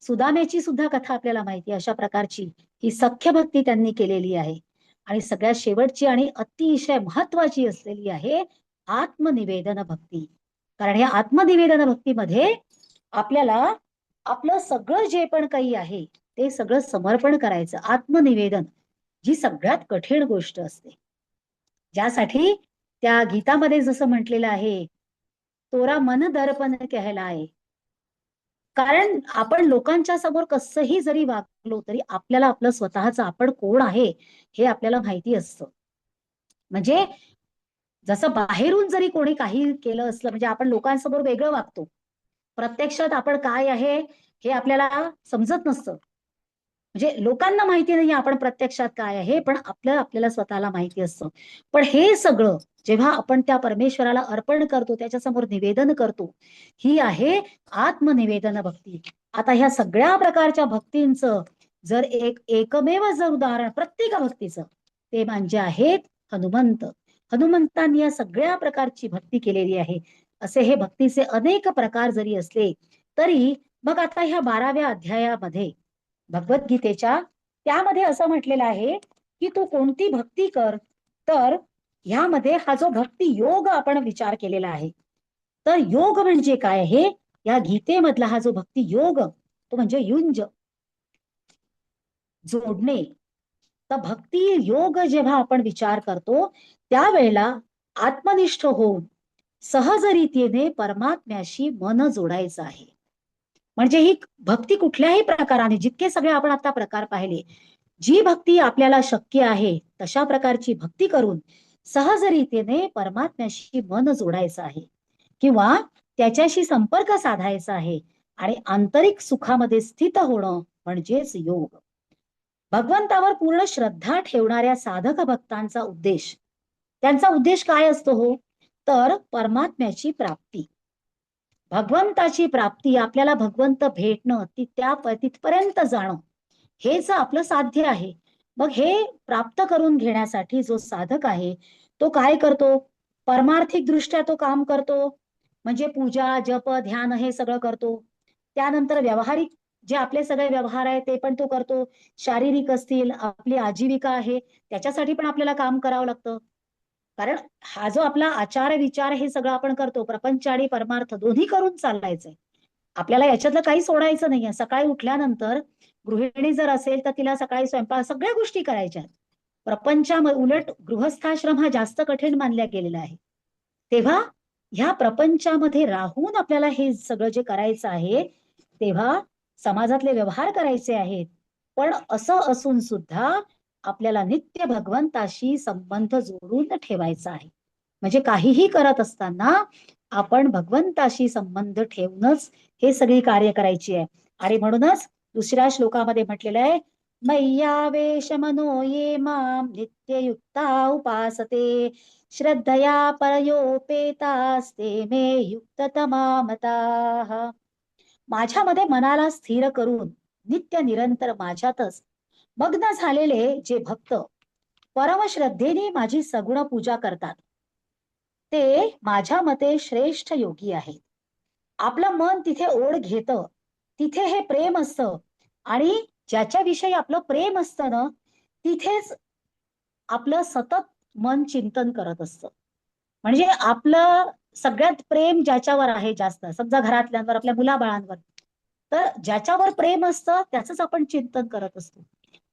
सुदामेची सुद्धा कथा आपल्याला माहिती आहे. अशा प्रकारची ही सख्य भक्ती त्यांनी केलेली आहे. आणि सगळ्यात शेवटची आणि अतिशय महत्वाची असलेली आहे आत्मनिवेदन भक्ती. कारण या आत्मनिवेदन भक्तीमध्ये आपल्याला आपलं सगळं जे पण काही आहे ते सगळं समर्पण करायचं. आत्मनिवेदन जी सगळ्यात कठीण गोष्ट असते, ज्यासाठी त्या गीतामध्ये जसं म्हटलेलं आहे, तोरा मन दर्पण कहलाय, कारण आपण लोकांच्या समोर कसंही जरी वागलो तरी आपल्याला आपलं स्वतःचं आपण कोण आहे हे आपल्याला माहिती असतं. म्हणजे जसं बाहेरून जरी कोणी काही केलं असलं म्हणजे आपण लोकांसमोर वेगळं वागतो, प्रत्यक्षात आपण काय आहे हे आपल्याला समजत नसतं. म्हणजे लोकांना माहिती नाही आपण प्रत्यक्षात काय आहे, पण आपल्याला स्वतःला माहिती असतं. पण हे सगळं जेव्हा आपण त्या परमेश्वराला अर्पण करतो, त्याच्यासमोर निवेदन करतो, ही आहे आत्मनिवेदन भक्ती. आता ह्या सगळ्या प्रकारच्या भक्तींचं जर एकमेव जर उदाहरण प्रत्येक भक्तीचं, ते म्हणजे आहेत हनुमंत. हनुमंतांनी या सगळ्या प्रकारची भक्ती केलेली आहे. असे हे भक्तीचे अनेक प्रकार जरी असले तरी मग आता ह्या 12व्या अध्यायामध्ये भगवद्गीतेच्या त्यामध्ये असं म्हटलेलं आहे की तू कोणती भक्ती कर. तर ह्यामध्ये हा जो भक्ती योग आपण विचार केलेला आहे, तर योग म्हणजे काय आहे या गीतेमधला हा जो भक्ती योग तो म्हणजे युंज, जोडणे. तर भक्ती योग जेव्हा आपण विचार करतो त्यावेळेला आत्मनिष्ठ होऊन सहजरीतीने परमात्म्याशी मन जोडायचं आहे. म्हणजे ही भक्ती कुठल्याही प्रकाराने, जितके सगळे आपण आता प्रकार पाहिले, जी भक्ती आपल्याला शक्य आहे तशा प्रकारची भक्ती करून सहजरीतीने परमात्म्याशी मन जोडायचं आहे किंवा त्याच्याशी संपर्क साधायचा आहे आणि आंतरिक सुखामध्ये स्थित होणं म्हणजेच योग. भगवंतावर पूर्ण श्रद्धा ठेवणाऱ्या साधक भक्तांचा उद्देश, त्यांचा उद्देश काय असतो हो, तर परमात्म्याची प्राप्ती, भगवंताची प्राप्ती, आपल्याला भगवंत भेटणं, तिथपर्यंत जाणं हेच आपलं साध्य आहे. मग हे प्राप्त करून घेण्यासाठी जो साधक आहे तो काय करतो, परमार्थिक दृष्ट्या तो काम करतो, म्हणजे पूजा जप ध्यान हे सगळं करतो. त्यानंतर व्यावहारिक जे आपले सगळे व्यवहार आहे ते पण तो करतो. शारीरिक असतील, आपली आजीविका आहे, त्याच्यासाठी पण आपल्याला काम करावं लागतं. कारण हा जो आपला आचार विचार हे सगळं आपण करतो, प्रपंच आणि परमार्थ दोन्ही करून चालायचंय. आपल्याला याच्यातलं काही सोडायचं नाहीये. सकाळी उठल्यानंतर गृहिणी जर असेल तर तिला सकाळी स्वयंपाक सगळ्या गोष्टी करायच्या आहेत. प्रपंचामध्ये उलट गृहस्थाश्रम हा जास्त कठीण मानला गेलेला आहे. तेव्हा ह्या प्रपंचामध्ये राहून आपल्याला हे सगळं जे करायचं आहे, तेव्हा समाजातले व्यवहार करायचे आहेत. पण असं असून सुद्धा आपल्याला नित्य भगवंताशी संबंध जोडून ठेवायचा आहे. म्हणजे काहीही करत असताना आपण भगवंताशी संबंध ठेवूनच हे सगळी कार्य करायची आहे. आणि म्हणूनच दुसऱ्या श्लोकामध्ये म्हटलेलं आहे, मय्यावेश मनो ये माम नित्ययुक्ता उपासते श्रद्धया परयोपेतास्ते मे युक्ततमा मताः. माझ्यामध्ये मनाला स्थिर करून नित्य निरंतर माझ्यातच मग्न झालेले जे भक्त परमश्रद्धेने माझी सगुण पूजा करतात ते माझ्या मते श्रेष्ठ योगी आहेत. आपलं मन तिथे ओढ घेतं, तिथे हे प्रेम असतं आणि ज्याच्याविषयी आपलं प्रेम असतं ना तिथेच आपलं सतत मन चिंतन करत असतं. म्हणजे आपलं सगळ्यात प्रेम ज्याच्यावर आहे जास्त, समजा घरातल्यांवर, आपल्या मुलाबाळांवर, तर ज्याच्यावर प्रेम असतं त्याच आपण चिंतन करत असतो.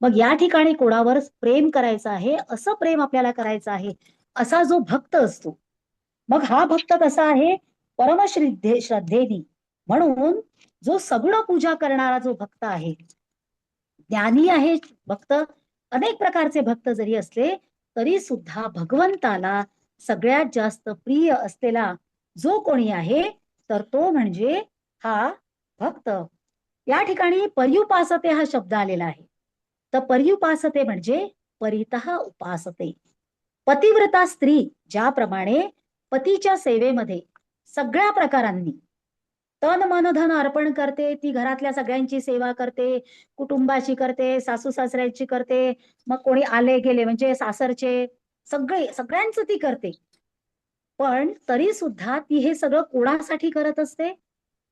मग या ठिकाणी कोणावर प्रेम करायचं आहे, असं प्रेम आपल्याला करायचं आहे, असा जो भक्त असतो, मग हा भक्त कसा आहे, श्रद्धेनी. म्हणून जो सगुण पूजा करणारा जो भक्त आहे, ज्ञानी आहे भक्त, अनेक प्रकारचे भक्त जरी असले तरी सुद्धा भगवंताला सगळ्यात जास्त प्रिय असलेला जो कोणी आहे तर तो म्हणजे हा भक्त. या ठिकाणी पर्युपासते हा शब्द आलेला आहे. तर पर्युपासते म्हणजे परितः उपासते. पतिव्रता स्त्री ज्याप्रमाणे पतीच्या सेवेमध्ये सगळ्या प्रकारांनी तन मन धन अर्पण करते, ती घरातल्या सगळ्यांची सेवा करते, कुटुंबाची करते, सासू सासऱ्याची करते, मग कोणी आले गेले म्हणजे सासरचे सगळ्यांचं ती करते. पण तरी सुद्धा ती हे सगळं कोणासाठी करत असते,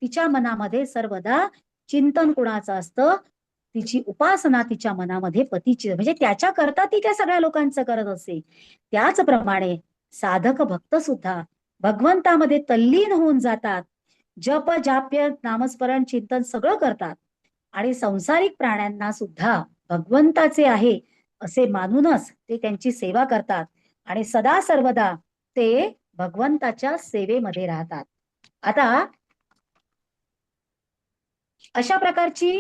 तिच्या मनामध्ये सर्वदा चिंतन कोणाचं असतं, तिची उपासना तिच्या मनामध्ये पतीची, म्हणजे त्याच्या करता ती त्या सगळ्या लोकांचं करत असते. त्याचप्रमाणे साधक भक्त सुद्धा भगवंतामध्ये तल्लीन होऊन जातात, जप जाप्य नामस्मरण चिंतन सगळं करतात आणि संसारिक प्राण्यांना सुद्धा भगवंताचे आहे असे मानूनच ते त्यांची सेवा करतात आणि सदा सर्वदा ते भगवंताच्या सेवेमध्ये राहतात. आता अशा प्रकारची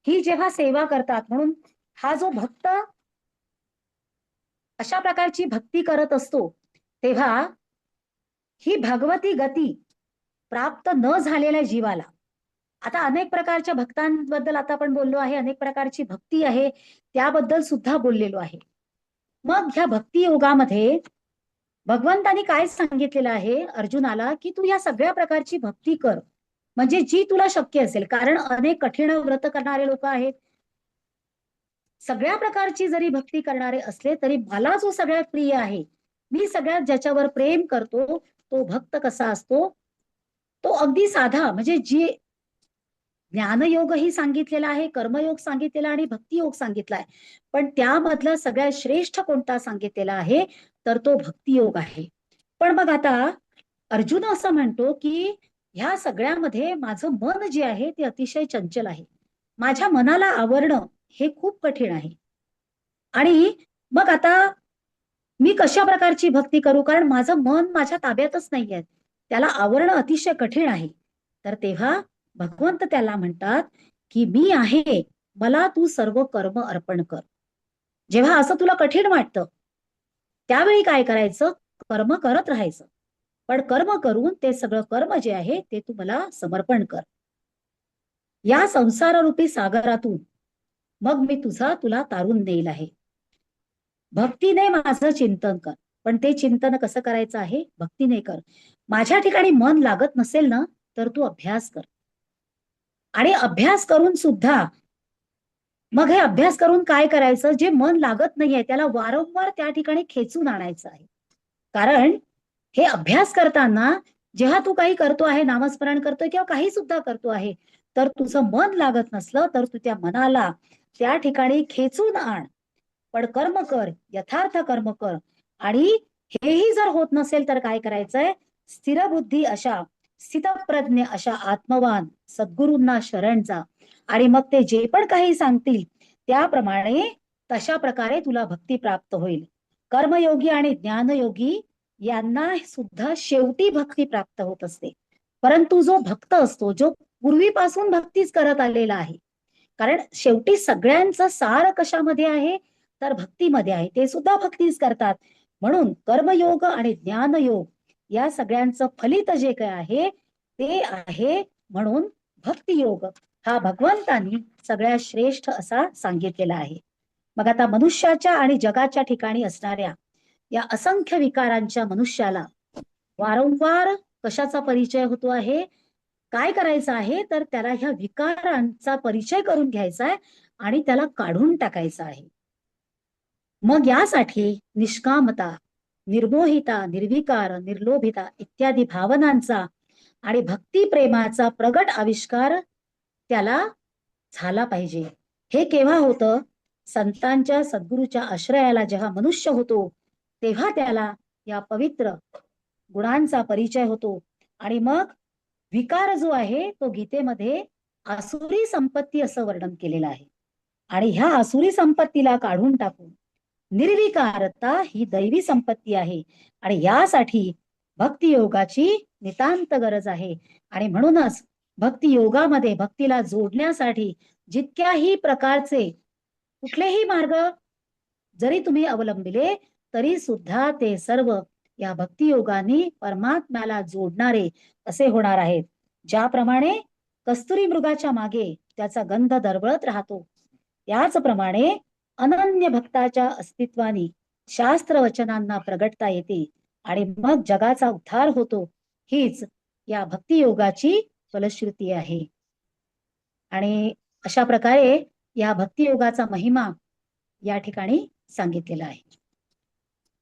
ही जेव्हा सेवा करतात, म्हणून हा जो भक्त अशा प्रकारची भक्ती करत असतो, तेव्हा ही भगवती गती प्राप्त न झालेल्या जीवाला, आता अनेक प्रकारच्या भक्तांबद्दल आता आपण बोललो आहे, अनेक प्रकारची भक्ती आहे त्याबद्दल सुद्धा बोललेलो आहे. मग ह्या भक्ती योगामध्ये भगवंतानी काय सांगितलेलं आहे अर्जुनाला, की तू या सगळ्या प्रकारची भक्ती कर, म्हणजे जी तुला शक्य असेल. कारण अनेक कठीण व्रत करणारे लोक आहेत. सगळ्या प्रकारची जरी भक्ती करणारे असले तरी मला जो सगळ्यात प्रिय आहे, मी सगळ्यात ज्याच्यावर प्रेम करतो, तो भक्त कसा असतो, तो अगदी साधा, म्हणजे जी ज्ञानयोगही सांगितलेला आहे, कर्मयोग सांगितलेला आणि भक्तियोग सांगितलाय, पण त्यामधला सगळ्यात श्रेष्ठ कोणता सांगितलेला आहे, तर तो भक्तियोग आहे. पण मग आता अर्जुन असं म्हणतो की ह्या सगळ्यामध्ये माझं मन जे आहे ते अतिशय चंचल आहे, माझ्या मनाला आवरणं हे खूप कठीण आहे. आणि मग आता मी कशा प्रकारची भक्ती करू, कारण माझं मन माझ्या ताब्यातच नाहीये, त्याला आवरणं अतिशय कठीण आहे. तर तेव्हा भगवंत त्याला म्हणतात की मी आहे, मला तू सर्व कर्म अर्पण कर. जेव्हा असं तुला कठीण वाटतं त्यावेळी काय करायचं, कर्म करत राहायचं, पण कर्म करून ते सगळं कर्म जे आहे ते तू मला समर्पण कर. या संसाररूपी सागरातून मग मी तुला तारून नेईल आहे. भक्तीने माझं चिंतन कर, पण ते चिंतन कसं करायचं आहे, भक्तीने कर. माझ्या ठिकाणी मन लागत नसेल ना, तर तू अभ्यास कर. आणि अभ्यास करून सुद्धा मग हे अभ्यास करून काय करायचं, जे मन लागत नाहीये त्याला वारंवार त्या ठिकाणी खेचून आणायचं आहे. कारण हे अभ्यास करताना जेव्हा तू काही करतो आहे, नामस्मरण करतोय किंवा काही सुद्धा करतो आहे, तर तुझं मन लागत नसलं तर तू त्या मनाला त्या ठिकाणी खेचून आण, पण कर्म कर, यथार्थ कर्म कर. आणि हेही जर होत नसेल तर काय करायचंय, स्थिरबुद्धी अशा, स्थितप्रज्ञ अशा आत्मवान सद्गुरूंना शरण जा, आणि मग ते जे पण काही सांगतील त्याप्रमाणे तशा प्रकारे तुला भक्ती प्राप्त होईल. कर्मयोगी आणि ज्ञानयोगी यांना सुद्धा शेवटी भक्ती प्राप्त होत असते. परंतु जो भक्त असतो, जो पूर्वीपासून भक्तीच करत आलेला आहे, कारण शेवटी सगळ्यांचं सार कशामध्ये आहे, तर भक्तीमध्ये आहे, ते सुद्धा भक्तीच करतात. म्हणून कर्मयोग आणि ज्ञानयोग या सगळ्यांचं फलित जे काय आहे ते आहे म्हणून भक्तियोग हा भगवंतानी सगळ्यात श्रेष्ठ असा सांगितलेला आहे. मग आता मनुष्याच्या आणि जगाच्या ठिकाणी असणाऱ्या या असंख्य विकारांच्या मनुष्याला वारंवार कशाचा परिचय होतो आहे, काय करायचं आहे, तर त्याला ह्या विकारांचा परिचय करून घ्यायचा आहे आणि त्याला काढून टाकायचं आहे. मग यासाठी निष्कामता, निर्मोहिता, निर्विकार, निर्लोभिता इत्यादी भावनांचा आणि भक्ती प्रेमाचा प्रगट आविष्कार त्याला झाला पाहिजे. हे केव्हा होतं, संतांच्या सद्गुरूच्या आश्रयाला जेव्हा मनुष्य होतो तेव्हा त्याला या पवित्र गुणांचा परिचय होतो. आणि मग विकार जो आहे तो गीतेमध्ये आसुरी संपत्ती असं वर्णन केलेलं आहे. आणि ह्या आसुरी संपत्तीला काढून टाकून निर्विकारता ही दैवी संपत्ती आहे, आणि यासाठी भक्ती योगाची नितांत गरज आहे. आणि म्हणूनच भक्ती योगामध्ये भक्तीला जोडण्यासाठी जितक्याही प्रकारचे कुठलेही मार्ग जरी तुम्ही अवलंबिले तरी सुद्धा ते सर्व या भक्ती योगाने परमात्म्याला जोडणारे असे होणार आहेत. ज्याप्रमाणे कस्तुरी मृगाच्या मागे त्याचा गंध दरवळत राहतो, याचप्रमाणे अनन्य भक्ताच्या अस्तित्वाने शास्त्र वचनांना प्रगटता येते आणि मग जगाचा उद्धार होतो. हीच या भक्ती योगाची फलश्रुती आहे. आणि अशा प्रकारे या भक्ती योगाचा महिमा या ठिकाणी सांगितलेला आहे.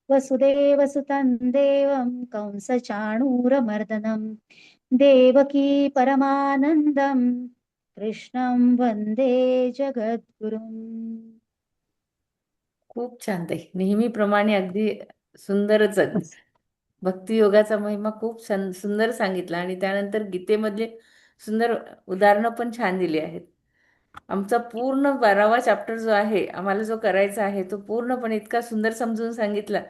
वसुदेव सुतं देवं कंस चाणूरमर्दनं देवकी परमानंदं कृष्णं वंदे जगद्गुरुम्. खूप छान ताई, नेहमीप्रमाणे अगदी सुंदरच. भक्ती योगाचा महिमा खूप सुंदर सांगितला आणि त्यानंतर गीतेमधले सुंदर उदाहरणं पण छान दिली आहेत. आमचा पूर्ण 12वा चॅप्टर जो आहे, आम्हाला जो करायचा आहे, तो पूर्णपणे इतका सुंदर समजून सांगितला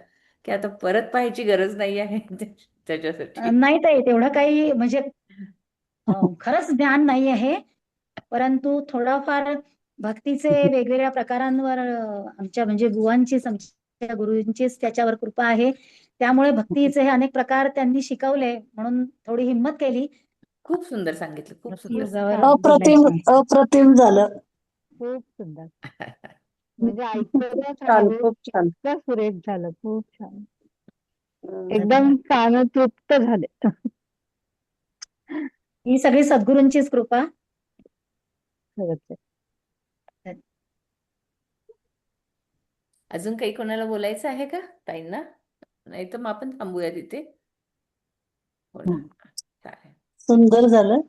की आता परत पाहायची गरज नाही आहे त्याच्यासाठी. नाही ताई, तेवढं काही म्हणजे खरंच ज्ञान नाही आहे. परंतु थोडाफार भक्तीचे वेगवेगळ्या प्रकारांवर आमच्या म्हणजे बुवांचीच आमच्या गुरुजींचीच त्याच्यावर कृपा आहे. त्यामुळे भक्तीचे हे अनेक प्रकार त्यांनी शिकवले म्हणून थोडी हिंमत केली. खूप सुंदर सांगितलं, खूप सुंदर योगावर अप्रतिम बोलायची. अप्रतिम झालं. खूप सुंदर. सांगितलं. म्हणजे ऐकायलाच छान, हवे खूप छान. इतकं सुरेख झालं. खूप छान. हम्म. एकदम कान तृप्त झाले. ही सगळी सद्गुरूंचीच कृपा. खरंच आहे. अजून काही कोणाला बोलायचं आहे का ताईंना? नाही तर मग आपण थांबूया तिथे. हो ना, चालेल. सुंदर झालं.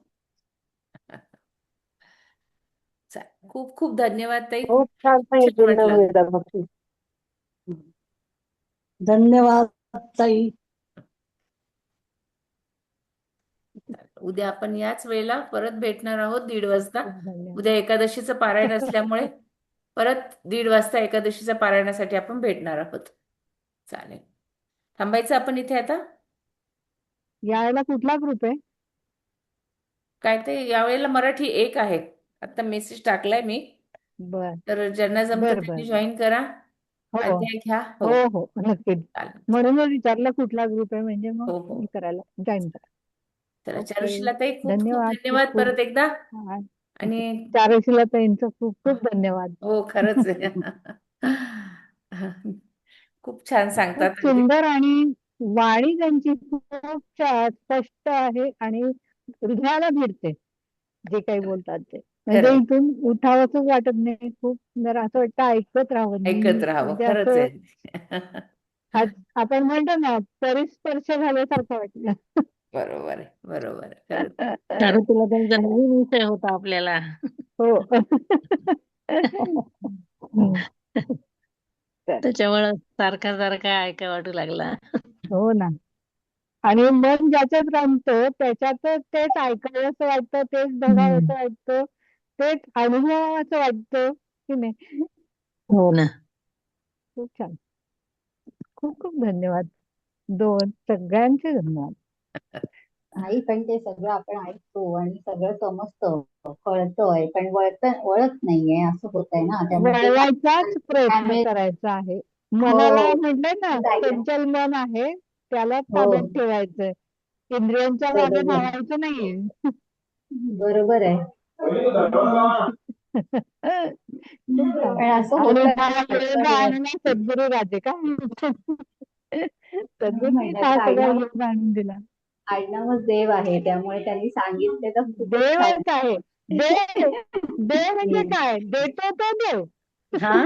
चालेल. खूप खूप धन्यवाद ताई. खूप छान छान सांगितलं वाटलं. वेदा भक्ती. धन्यवाद ताई. उद्या आपण याच वेळेला परत भेटणार आहोत 1:30 वाजता. खूप धन्यवाद. उद्या एकादशीचं पारायण असल्यामुळे परत 1:30 वाजता एकादशीच्या पारायणासाठी आपण भेटणार आहोत. चालेल. थांबायचं आपण इथे आता. यायला कुठला ग्रुप आहे? काय ते यावेळेला मराठी 1 आहे. आता मेसेज टाकलाय मी. बर तर ज्यांना जमतं बर त्यांनी बर जॉईन करा. हो अध्याय घ्या. हो हो, हो नक्कीच. चालेल. म्हणूनच विचारलं कुठला ग्रुप आहे म्हणजे मग हो हो हे करायला जॉईन करा. चला, ओके. चारुशीला ताई खूप खूप धन्यवाद. खूप धन्यवाद खूप परत एकदा. हा. आणि चारुशीला ताईंचं खूप खूप धन्यवाद. हो, खरंच आहे. खूप छान खूप सांगतात आणि ते. सुंदर आणि वाणी त्यांची खूप स्पष्ट आहे आणि हृदयाला भिडते जे काही बोलतात ते. म्हणजे खरंय. इथून उठावंसच वाटत नाही. खूप सुंदर असं वाटतं ऐकत राहावं ऐकत राहावं. म्हणजे खरंच असं आहे. आपण म्हणतो ना परिस्पर्श झाल्यासारखं वाटलं. बरोबर आहे, बरोबर आहे. खरंच. चारू तुला त्यांचा नवीन विषय होता आपल्याला. हो. हम्म. तर त्याच्यामुळे सारखा सारखा ऐका वाटू लागला. हो ना. आणि मन ज्याच्यात रमतं त्याच्यातच तेच ऐकावंसं वाटतं, तेच बघावंसं वाटतं, तेच अनुभवावंसं वाटतं की नाही. हो ना. खूप छान. खूप खूप धन्यवाद. सगळ्यांचे धन्यवाद. नाही पण ते सगळं आपण ऐकतो आणि सगळं समजतं कळतंय पण वळत नाहीये असं होतंय ना. त्यामुळे वळवायचाच प्रयत्न त्यामुळे करायचा आहे. हो मनाला हो म्हटलं ना ठीक आहे. चंचल मन आहे त्याला हो ताब्यात ठेवायचंय. इंद्रियांच्या मागे बरोबर धावायचं नाहीये. बरोबर आहे. खूप छान. पण असं आणि होतं मला योग आणला सद्गुरू राजे का सद्गुरूंनीच हा सगळा योग आणून दिला. आडनावच देव आहे त्यामुळे त्यांनी सांगितले तर खूपच छान. देवच आहे. देव देव म्हणजे काय? देतो तो देव. हा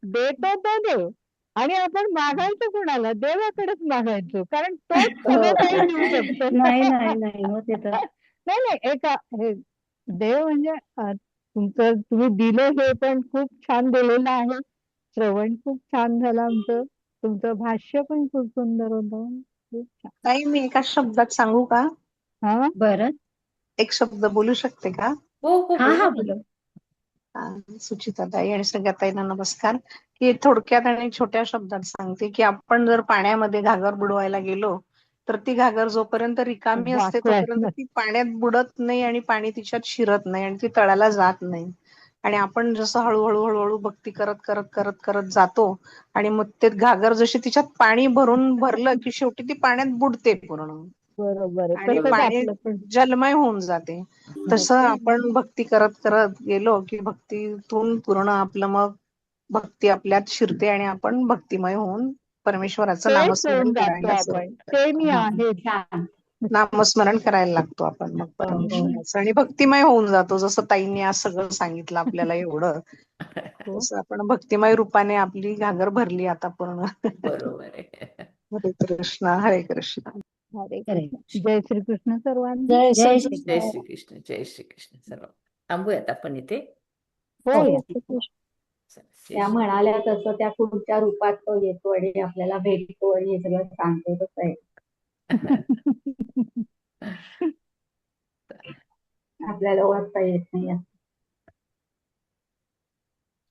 देतो तो देव. आणि आपण मागायचं कोणाला? देवाकडेच मागायचं कारण तोच सगळं काही देऊ शकतो. नाही नाही नाही होते तर नाही नाही हे देव म्हणजे तुम्ही दिलं हे पण खूप छान दिलेलं आहे. श्रवण खूप छान झालं आमचं. तुमचं भाष्य पण खूप सुंदर होतं. खूप छान. ताई मी एका शब्दात सांगू का? हा बरं. एक शब्द बोलू शकते का? हो हो, हा बोला हा ना. बोलो. सुचिता ताई आणि सगळ्या ताईंना नमस्कार. की थोडक्यात आणि छोट्या शब्दात सांगते की आपण जर पाण्यामध्ये घागर बुडवायला गेलो तर ती घागर जोपर्यंत रिकामी असते तोपर्यंत ती पाण्यात बुडत नाही आणि पाणी तिच्यात शिरत नाही आणि ती तळाला जात नाही. आणि आपण जसं हळूहळू हळूहळू भक्ती करत करत करत करत जातो आणि मग ते घागर जशी तिच्यात पाणी भरलं की शेवटी ती पाण्यात बुडते पूर्ण बरोबर आहे. आणि तसंच पाणी आपलं पण. जलमय होऊन जाते. तसं आपण भक्ती करत करत गेलो की भक्तीतून पूर्ण आपलं मग भक्ती आपल्यात शिरते आणि आपण भक्तिमय होऊन परमेश्वराचं तेच नामस्मरण होऊन जातो करायला आपण. ते मी आहे. छान. नामस्मरण करायला लागतो आपण मग परमेश्वराचं आणि भक्तिमय होऊन जातो. जसं ताईंनी आज सगळं सांगितलं आपल्याला एवढं तसं आपण भक्तिमय रूपाने आपली घागर भरली आता पूर्ण. बरोबर आहे. हरे कृष्ण हरे कृष्ण. हरे कृष्ण. जय श्रीकृष्ण सर्वांना. जय जय श्री श्री जय श्रीकृष्ण, जय श्रीकृष्ण. सर्व थांबूयात आपण इथे. हो या. चला, जय त्या म्हणाल्या तसं त्या पुढच्या रूपात तो येतो आणि आपल्याला भेटतो आणि हे सगळं सांगतो तसं आहे. आपल्याला वाचता येत नाही.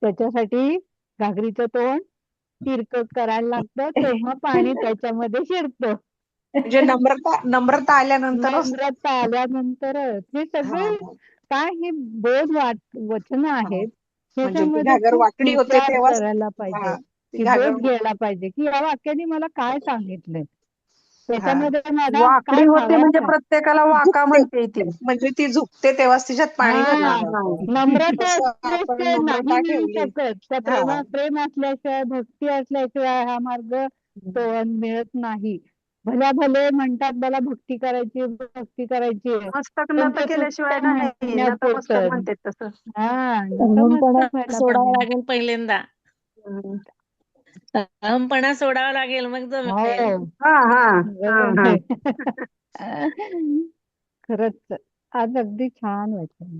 त्याच्यासाठी घागरीचं तोंड तिरकं करायला लागतं तेव्हा पाणी त्याच्यामध्ये शिरतं. म्हणजे नम्रता आल्यानंतरच नम्रता आल्यानंतरच हे सगळे काय हे बोध वचन आहेत म्हणजे ती ह्याच्यामध्ये घागर खूप वाकडी होते विचार तेव्हा करायला पाहिजे, ती की घागर बोध घ्यायला पाहिजे की या वाक्याने मला काय सांगितलंय, हा त्याच्यामध्ये माझा वाकडी काय होते म्हणजे भावार्थ आहे. प्रत्येकाला वाका झुकते म्हणते ती. म्हणजे ती झुकते तेव्हाच तिच्यात पाणी हा भरलं जातं. नम्रता तसं असल्यास आपण ते नाही नम्रता मिळू ठेवली शकत. त्या हा प्रेम असल्याशिवाय, भक्ती असल्याशिवाय हा मार्ग तो मिळत नाही. भल्या भले म्हणतात मला भक्ती करायची आहे. मस्तक पण नत ते केल्याशिवाय पुस्तक नाही, नतमस्तक म्हणण्यापुरतं. म्हणते तसं. हा अहमपणा नतमस्तक व्हायला सोडावा पाहिजे. लागेल पहिल्यांदा. हम्म. अहमपणा सोडावा लागेल, मग जमेल. हो हा हा हा बरोबर हा. आहे. खरंच आज अगदी छान वाटलं.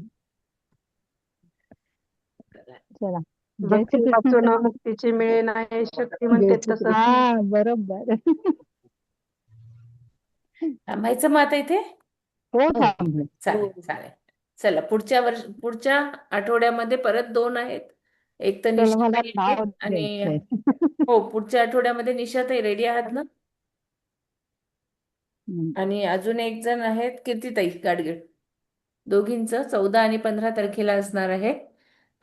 चला जय श्री भक्ती कृष्ण वाचून ताई. मुक्तीची मिळे नाही शक्ती जय म्हणते श्री तसं. हा बरोबर. थांबायचं मग आता इथे. हो हो. थांबले. चालेल चालेल. चला पुढच्या आठवड्यामध्ये परत 2 आहेत. एक तर चला मला निशाताई आहे नाव आणि द्यायचंय. हो पुढच्या आठवड्यामध्ये निशाताई रेडी आहात ना? हम्म. आणि अजून एक जण आहेत कीर्तिताई गाडगीळ. दोघींचं 14 आणि 15 तारखेला असणार आहे.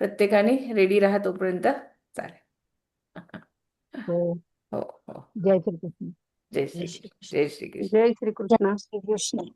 प्रत्येकाने रेडी राहा तोपर्यंत. चालेल. हो हो हो. जय श्री कृष्ण. जय श्री कृष्ण. जय श्री कृष्ण. जय श्री कृष्ण. श्रीकृष्ण.